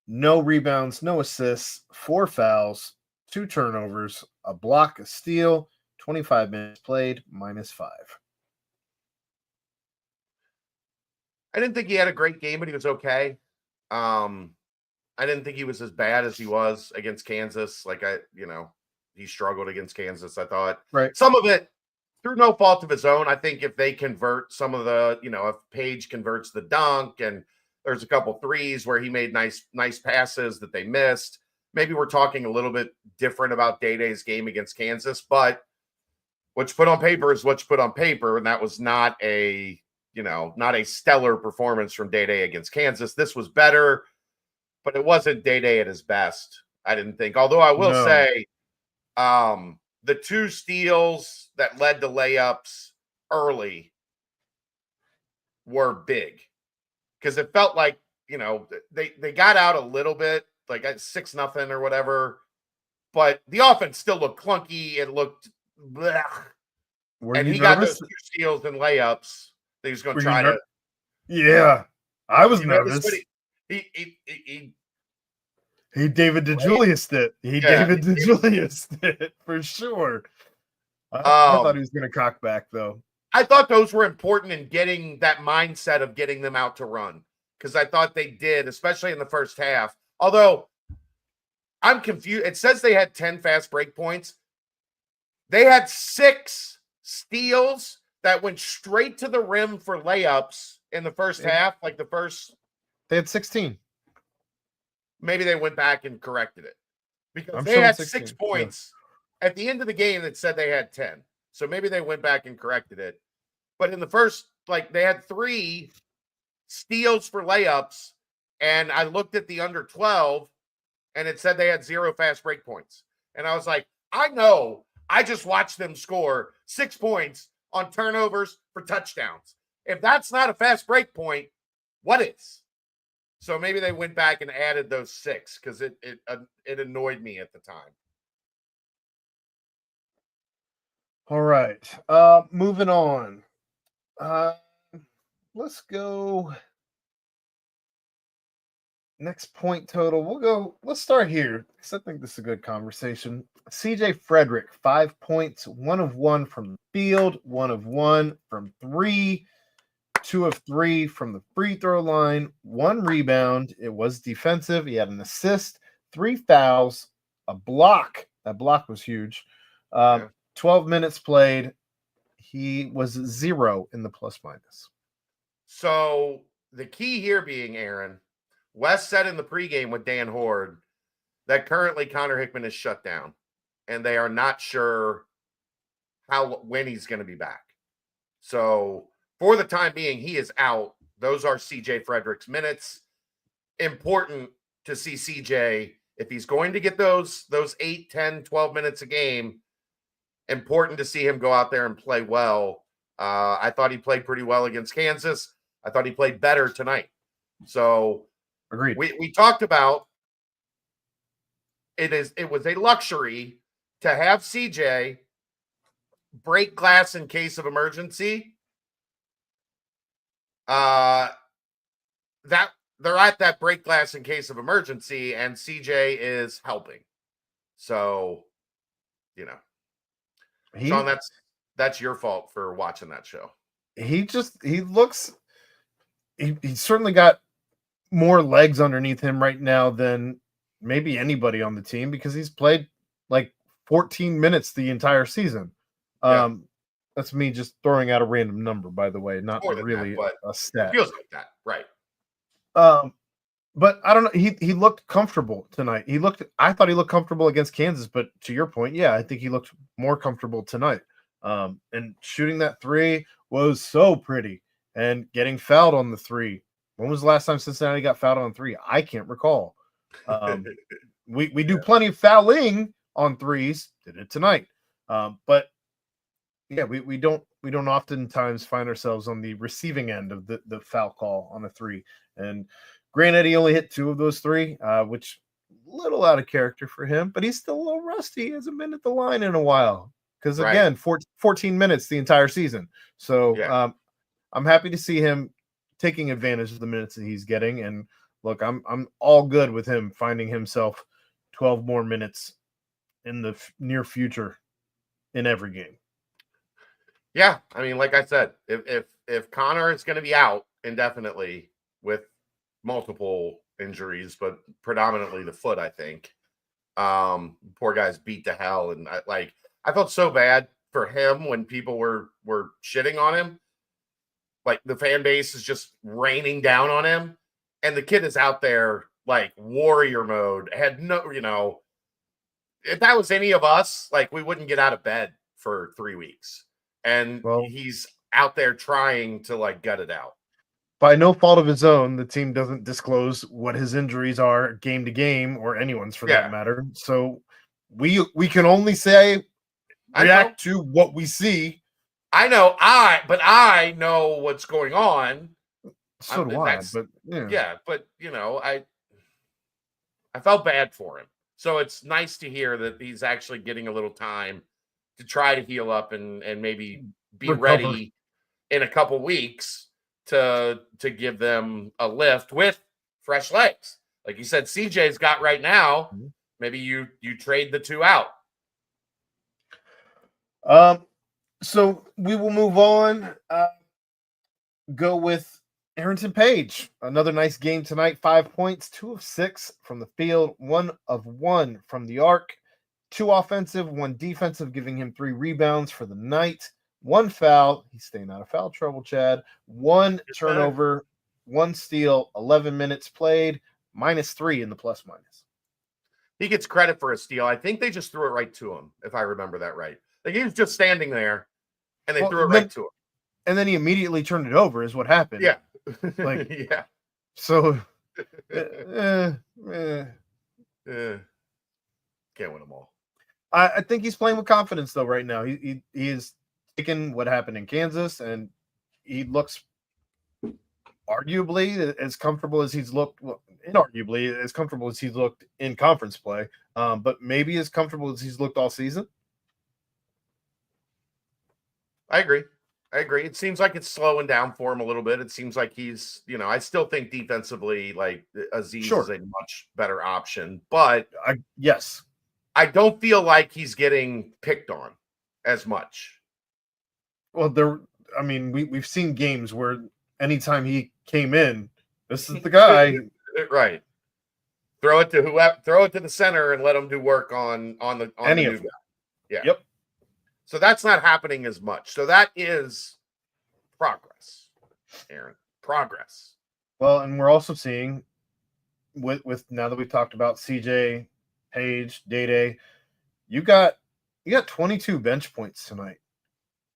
B: No rebounds, no assists, 4 fouls, 2 turnovers, a block, a steal, 25 minutes played, -5.
A: I didn't think he had a great game, but he was okay. I didn't think he was as bad as he was against Kansas. He struggled against Kansas, I thought.
B: Right.
A: Some of it through no fault of his own. I think if they convert some of the, if Page converts the dunk and there's a couple threes where he made nice passes that they missed, maybe we're talking a little bit different about Day-Day's game against Kansas, but what you put on paper is what you put on paper. And that was not a stellar performance from Day-Day against Kansas. This was better, but it wasn't Day-Day at his best, I didn't think. Although I will say, the 2 steals that led to layups early were big because it felt like, they got out a little bit, like 6-0 or whatever, but the offense still looked clunky. It looked blech. And he got those 2 steals and layups. He was going to try to.
B: Yeah, I was nervous. He David DeJulius it. David DeJulius it for sure. I thought he was going to cock back, though.
A: I thought those were important in getting that mindset of getting them out to run because I thought they did, especially in the first half. Although I'm confused. It says they had 10 fast break points. They had 6 steals that went straight to the rim for layups in the first half.
B: They had 16.
A: Maybe they went back and corrected it because they had 6 points at the end of the game that said they had 10. So maybe they went back and corrected it. But in the first, they had 3 steals for layups. And I looked at the under 12 and it said they had 0 fast break points. And I was like, I know. I just watched them score 6 points on turnovers for touchdowns. If that's not a fast break point, what is? So maybe they went back and added those 6 because it annoyed me at the time.
B: All right. Moving on. Let's go. Next point total. Let's start here because I think this is a good conversation. CJ Frederick, 5 points, 1 of 1 from the field, 1 of 1 from 3. 2 of 3 from the free throw line, 1 rebound. It was defensive. He had an assist, 3 fouls, a block. That block was huge. 12 minutes played. He was 0 in the plus-minus.
A: So the key here being, Aaron, Wes said in the pregame with Dan Horde that currently Connor Hickman is shut down, and they are not sure when he's going to be back. So for the time being, he is out. Those are CJ Frederick's minutes. Important to see CJ, if he's going to get those 8, 10, 12 minutes a game, important to see him go out there and play well. I thought he played pretty well against Kansas. I thought he played better tonight. So
B: agreed.
A: We talked about it was a luxury to have CJ break glass in case of emergency. That they're at that break glass in case of emergency, and CJ is helping. So, Sean, that's your fault for watching that show.
B: He's certainly got more legs underneath him right now than maybe anybody on the team because he's played like 14 minutes the entire season.
A: Yeah.
B: That's me just throwing out a random number, by the way, not
A: More than
B: really
A: that, but
B: a
A: it
B: stat.
A: feels like that, right?
B: But I don't know. He looked comfortable tonight. I thought he looked comfortable against Kansas, but to your point, yeah, I think he looked more comfortable tonight. And shooting that three was so pretty, and getting fouled on the three. When was the last time Cincinnati got fouled on three? I can't recall. We do plenty of fouling on threes. Did it tonight. But yeah, we don't oftentimes find ourselves on the receiving end of the foul call on a three. And granted, he only hit 2 of those 3, which a little out of character for him, but he's still a little rusty. He hasn't been at the line in a while. Because again, 14 minutes the entire season. So I'm happy to see him taking advantage of the minutes that he's getting. And look, I'm all good with him finding himself 12 more minutes in the near future in every game.
A: Yeah, I mean, like I said, if Connor is going to be out indefinitely with multiple injuries, but predominantly the foot, I think. Poor guy's beat to hell, and I felt so bad for him when people were shitting on him. Like the fan base is just raining down on him, and the kid is out there like warrior mode. Had no, if that was any of us, like we wouldn't get out of bed for 3 weeks. And he's out there trying to like gut it out.
B: By no fault of his own, the team doesn't disclose what his injuries are game to game, or anyone's for that matter. So we can only say react to what we see.
A: I know, but I know what's going on.
B: So do I. But
A: but I felt bad for him. So it's nice to hear that he's actually getting a little time to try to heal up and maybe be ready in a couple weeks to give them a lift with fresh legs. Like you said, CJ's got right now. Maybe you trade the 2 out.
B: So we will move on. Go with Arrington Page. Another nice game tonight. 5 points, 2 of 6 from the field, 1 of 1 from the arc. 2 offensive, 1 defensive, giving him 3 rebounds for the night. 1 foul. He's staying out of foul trouble, Chad. 1 turnover, 1 steal, 11 minutes played, -3 in the plus minus.
A: He gets credit for a steal. I think they just threw it right to him, if I remember that right. Like he was just standing there, and they threw it right to him.
B: And then he immediately turned it over, is what happened.
A: Yeah.
B: Yeah. So,
A: can't win them all.
B: I think he's playing with confidence though right now. He is taking what happened in Kansas, and he looks arguably as comfortable as he's looked. Well, inarguably as comfortable as he's looked in conference play, but maybe as comfortable as he's looked all season.
A: I agree. It seems like it's slowing down for him a little bit. It seems like he's, I still think defensively, like Aziz is a much better option, but I don't feel like he's getting picked on as much.
B: Well, we've seen games where anytime he came in, this is the guy.
A: Right. Throw it to whoever, throw it to the center and let him do work on the new guy. Yeah.
B: Yep.
A: So that's not happening as much. So that is progress, Aaron. Progress.
B: Well, and we're also seeing with now that we've talked about CJ, Page, Day, you got 22 bench points tonight.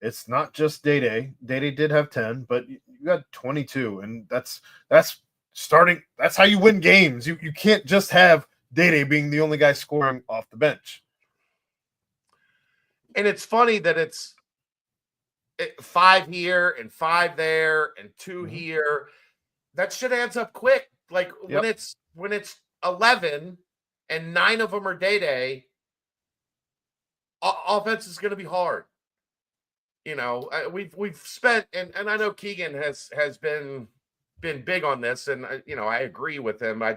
B: It's not just Day. Day did have 10, but you got 22, and that's starting. That's how you win games. You can't just have Day being the only guy scoring off the bench.
A: And it's funny that it's 5 here and 5 there and 2 here. That shit adds up quick. Like when it's 11 and 9 of them are Day, offense is going to be hard. We've spent, and I know Keegan has been big on this, and I agree with him. I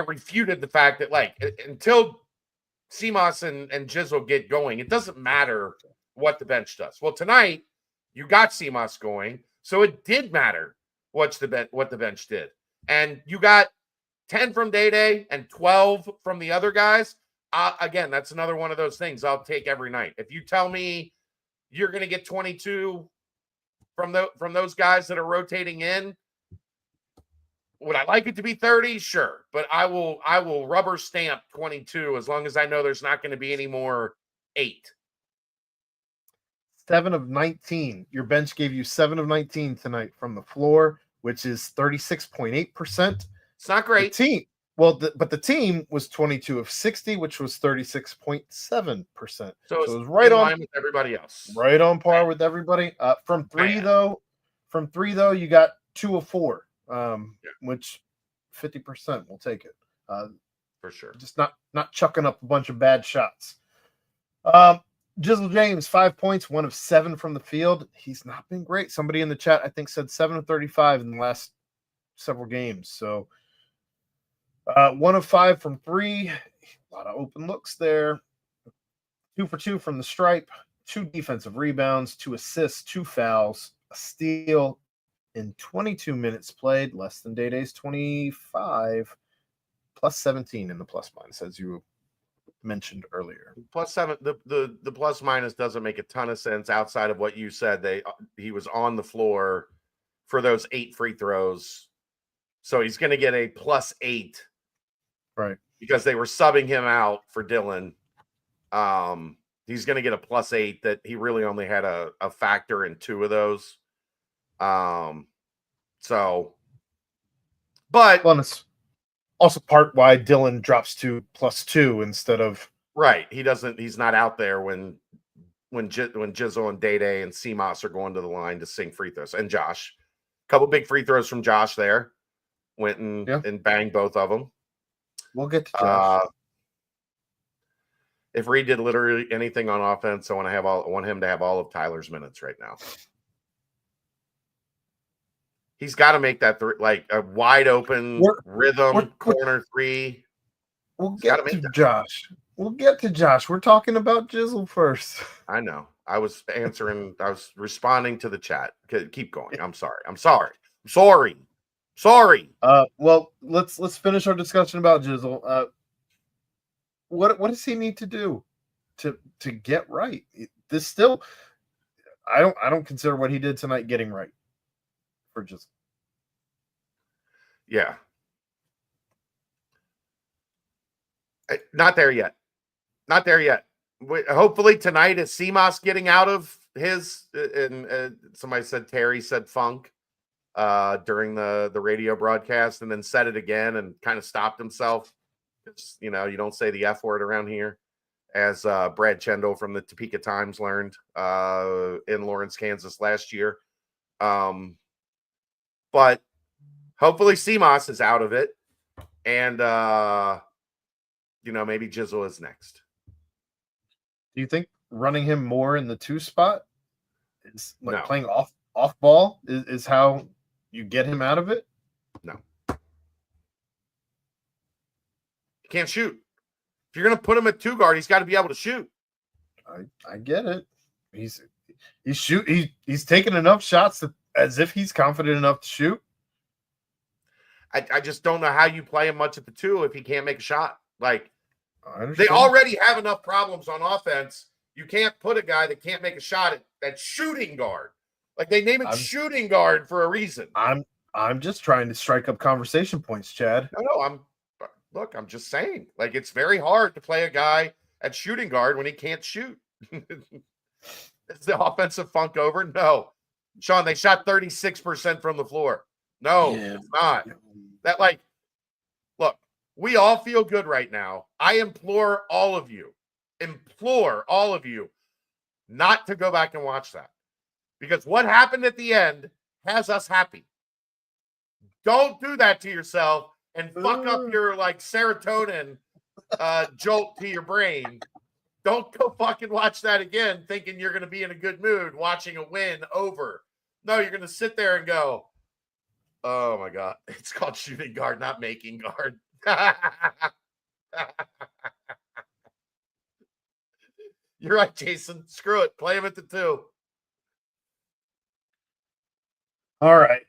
A: refuted the fact that like until Seamus and Jizzle get going, it doesn't matter what the bench does. Well, tonight you got Seamus going, so it did matter what the bench did, and you got 10 from Day and 12 from the other guys. again, that's another one of those things I'll take every night. If you tell me you're going to get 22 from those guys that are rotating in, would I like it to be 30? Sure, but I will rubber stamp 22 as long as I know there's not going to be any more 8.
B: 7 of 19. Your bench gave you 7 of 19 tonight from the floor, which is 36.8%.
A: It's not great.
B: The team, but the team was 22 of 60, which was 36.7%.
A: So
B: it was right on
A: line with everybody else.
B: Right on par with everybody. From three though, you got 2 of 4, which 50%. We'll take it.
A: For sure.
B: Just not chucking up a bunch of bad shots. Jizzle James, 5 points, 1 of 7 from the field. He's not been great. Somebody in the chat, I think, said 7 of 35 in the last several games. So 1 of 5 from 3. A lot of open looks there. 2 for 2 from the stripe. 2 defensive rebounds, 2 assists, 2 fouls, a steal in 22 minutes played, less than Day-Day's 25, plus 17 in the plus minus, as you mentioned earlier.
A: Plus 7, the plus minus doesn't make a ton of sense outside of what you said. He was on the floor for those 8 free throws, so he's going to get a plus 8,
B: right? Because
A: they were subbing him out for Dylan. He's going to get a plus 8 that he really only had a factor in 2 of those. But
B: it's also part why Dylan drops to plus 2 instead of
A: right. He's not out there when Jizzle and Day-Day and CMOS are going to the line to sink free throws. And Josh, a couple big free throws from Josh there. Went and banged both of them.
B: We'll get to Josh.
A: If Reed did literally anything on offense, I want him to have all of Tyler's minutes right now. He's got to make that like a wide open rhythm corner 3.
B: We'll get to Josh. We'll get to Josh. We're talking about Jizzle first.
A: I know. I was responding to the chat. Keep going. I'm sorry.
B: Well, let's finish our discussion about Jizzle. What does he need to do to get right? This still, I don't consider what he did tonight getting right for Jizzle.
A: Yeah. Not there yet. Hopefully tonight is CMOS getting out of his, and somebody said Terry said funk during the radio broadcast, and then said it again and kind of stopped himself. You don't say the F word around here, as Brad Chendall from the Topeka Times learned in Lawrence, Kansas last year. But hopefully CMOS is out of it, and maybe Jizzle is next.
B: Do you think running him more in the 2 spot is playing off ball is how you get him out of it?
A: No. He can't shoot. If you're going to put him at 2 guard, he's got to be able to shoot.
B: I get it. He's taking enough shots as if he's confident enough to shoot.
A: I just don't know how you play him much at the 2 if he can't make a shot. Like, they already have enough problems on offense. You can't put a guy that can't make a shot at shooting guard. Like, they name it shooting guard for a reason.
B: I'm just trying to strike up conversation points, Chad.
A: No, I'm just saying. Like, it's very hard to play a guy at shooting guard when he can't shoot. Is the offensive funk over? No. Sean, they shot 36% from the floor. No, it's not. That, like, look, we all feel good right now. I implore all of you not to go back and watch that. Because what happened at the end has us happy. Don't do that to yourself and fuck up your, like, serotonin jolt to your brain. Don't go fucking watch that again thinking you're going to be in a good mood watching a win over. No, you're going to sit there and go, oh, my God. It's called shooting guard, not making guard. You're right, Jason. Screw it. Play him at the 2.
B: All right.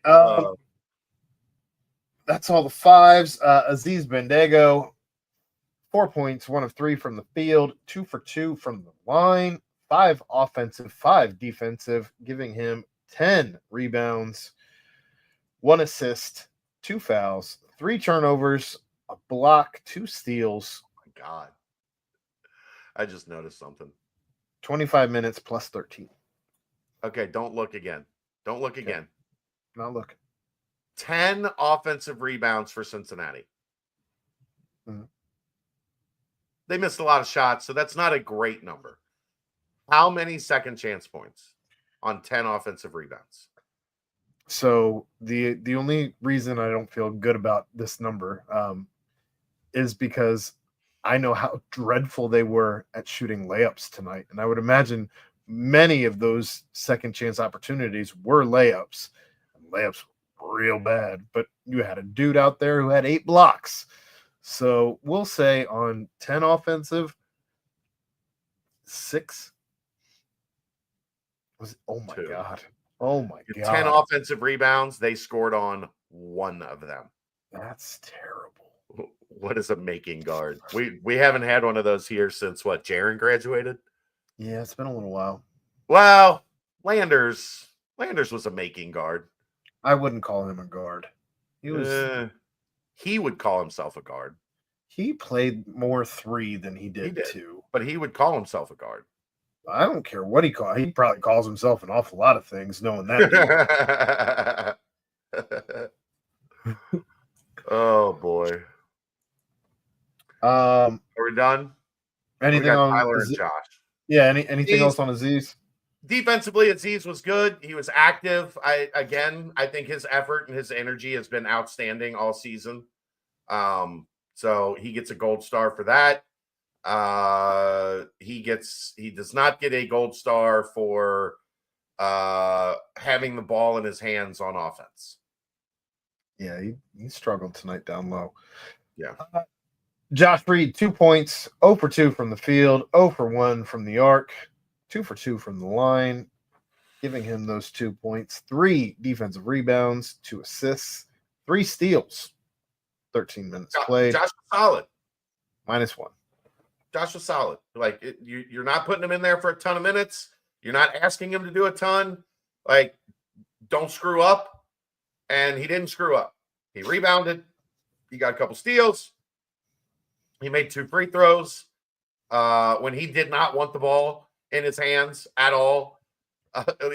B: That's all the 5s. Aziz Bendigo, 4 points, 1 of 3 from the field, 2 for 2 from the line, 5 offensive, 5 defensive, giving him 10 rebounds, 1 assist, 2 fouls, 3 turnovers, a block, 2 steals.
A: Oh my God. I just noticed something.
B: 25 minutes plus 13.
A: Okay, don't look again. Don't look again.
B: Not looking.
A: 10 offensive rebounds for Cincinnati.
B: Mhm.
A: They missed a lot of shots, so that's not a great number. How many second chance points on 10 offensive rebounds?
B: So the only reason I don't feel good about this number is because I know how dreadful they were at shooting layups tonight, and I would imagine many of those second chance opportunities were layups. And layups were real bad, but you had a dude out there who had 8 blocks. So we'll say on 10 offensive, 6 was. Oh my
A: 2.
B: god! Oh my
A: 10
B: god!
A: offensive rebounds, they scored on 1 of them.
B: That's terrible.
A: What is a making guard? We haven't had one of those here since what? Jaron graduated.
B: Yeah, it's been a little while.
A: Well, Landers was a making guard.
B: I wouldn't call him a guard. He was.
A: He would call himself a guard.
B: He played more 3 than he
A: He
B: did
A: did,
B: 2.
A: but he would call himself a guard.
B: I don't care what he calls. He probably calls himself an awful lot of things, knowing that.
A: Oh boy.
B: Are
A: we done?
B: Anything
A: we got
B: on
A: Tyler and Josh?
B: Yeah. Anything else on Aziz?
A: Defensively, Aziz was good. He was active. I think his effort and his energy has been outstanding all season. So he gets a gold star for that. He does not get a gold star for having the ball in his hands on offense.
B: Yeah, he struggled tonight down low.
A: Yeah.
B: Josh Reed, 2 points, 0 for 2 from the field, 0 for 1 from the arc, 2 for 2 from the line, giving him those 2 points, 3 defensive rebounds, 2 assists, 3 steals, 13 minutes played.
A: Josh was solid.
B: -1.
A: Josh was solid. Like you're not putting him in there for a ton of minutes. You're not asking him to do a ton. Like, don't screw up. And he didn't screw up. He rebounded. He got a couple steals. He made 2 free throws when he did not want the ball in his hands at all.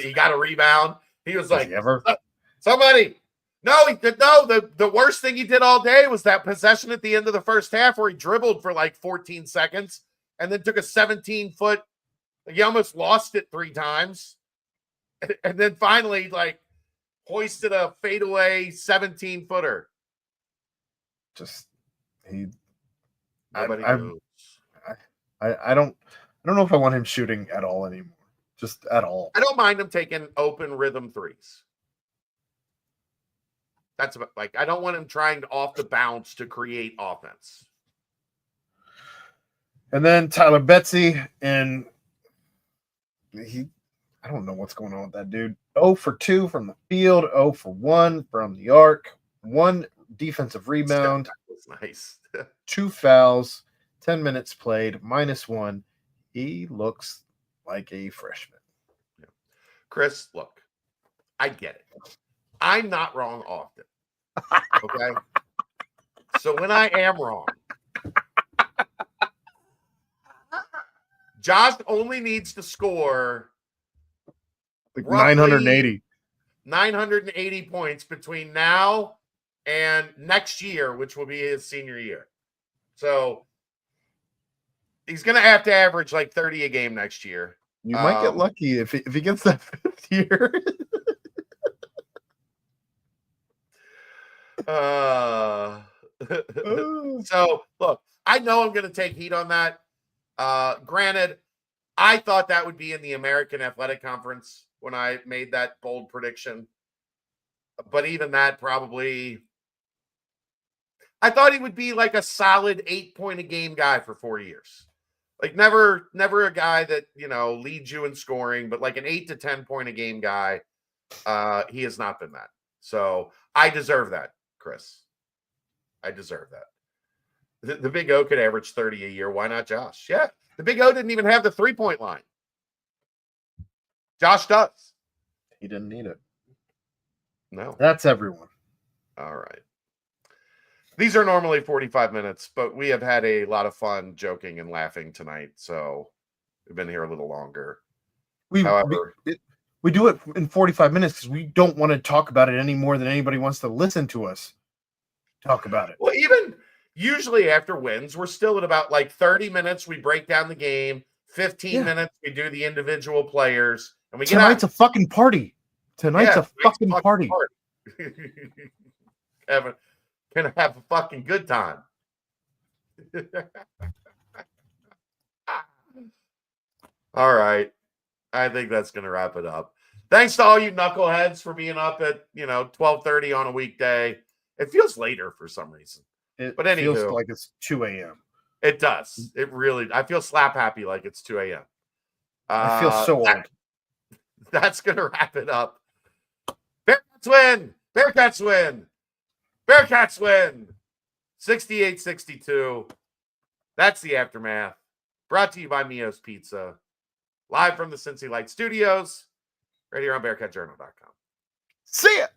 A: He got a rebound. He was like, somebody. No, the worst thing he did all day was that possession at the end of the first half where he dribbled for like 14 seconds and then took a 17-foot. He almost lost it 3 times. And then finally, like, hoisted a fadeaway 17-footer.
B: Just he.
A: Nobody knows.
B: I don't know if I want him shooting at all anymore. Just at all.
A: I don't mind him taking open rhythm threes. That's about, like, I don't want him trying to off the bounce to create offense.
B: And then Tyler Betsy, and I don't know what's going on with that dude. 0 for 2 from the field, 0 for 1 from the arc, 1 defensive rebound.
A: That was nice.
B: 2 fouls, 10 minutes played, -1. He looks like a freshman.
A: Yeah. Chris, look, I get it. I'm not wrong often. Okay? So when I am wrong, Josh only needs to score
B: like 980
A: points between now and next year, which will be his senior year. So he's going to have to average like 30 a game next year.
B: You might get lucky if he gets that 5th year.
A: So look, I know I'm going to take heat on that. Granted, I thought that would be in the American Athletic Conference when I made that bold prediction. But even that probably, I thought he would be like a solid 8-point-a-game guy for 4 years. Like never a guy that, leads you in scoring, but like an 8 to 10-point-a-game guy. He has not been that. So I deserve that, Chris. I deserve that. The Big O could average 30 a year. Why not Josh? Yeah. The Big O didn't even have the 3-point line. Josh does.
B: He didn't need it.
A: No.
B: That's everyone.
A: All right. These are normally 45 minutes, but we have had a lot of fun joking and laughing tonight. So we've been here a little longer. However,
B: we do it in 45 minutes because we don't want to talk about it any more than anybody wants to listen to us talk about it.
A: Well, even usually after wins, we're still at about like 30 minutes. We break down the game. 15 minutes, we do the individual players. And we
B: Tonight's a fucking party. Tonight's a fucking party.
A: Gonna have a fucking good time. All right. I think that's gonna wrap it up. Thanks to all you knuckleheads for being up at 12:30 on a weekday. It feels later for some reason.
B: But anywho, feels like it's 2 a.m.
A: It does. It really. I feel slap happy like it's 2 a.m.
B: I feel so old.
A: That's gonna wrap it up. Bearcats win. Bearcats win. Bearcats win. 68-62. That's the aftermath. Brought to you by Mio's Pizza. Live from the Cincy Light Studios. Right here on BearcatJournal.com.
B: See ya.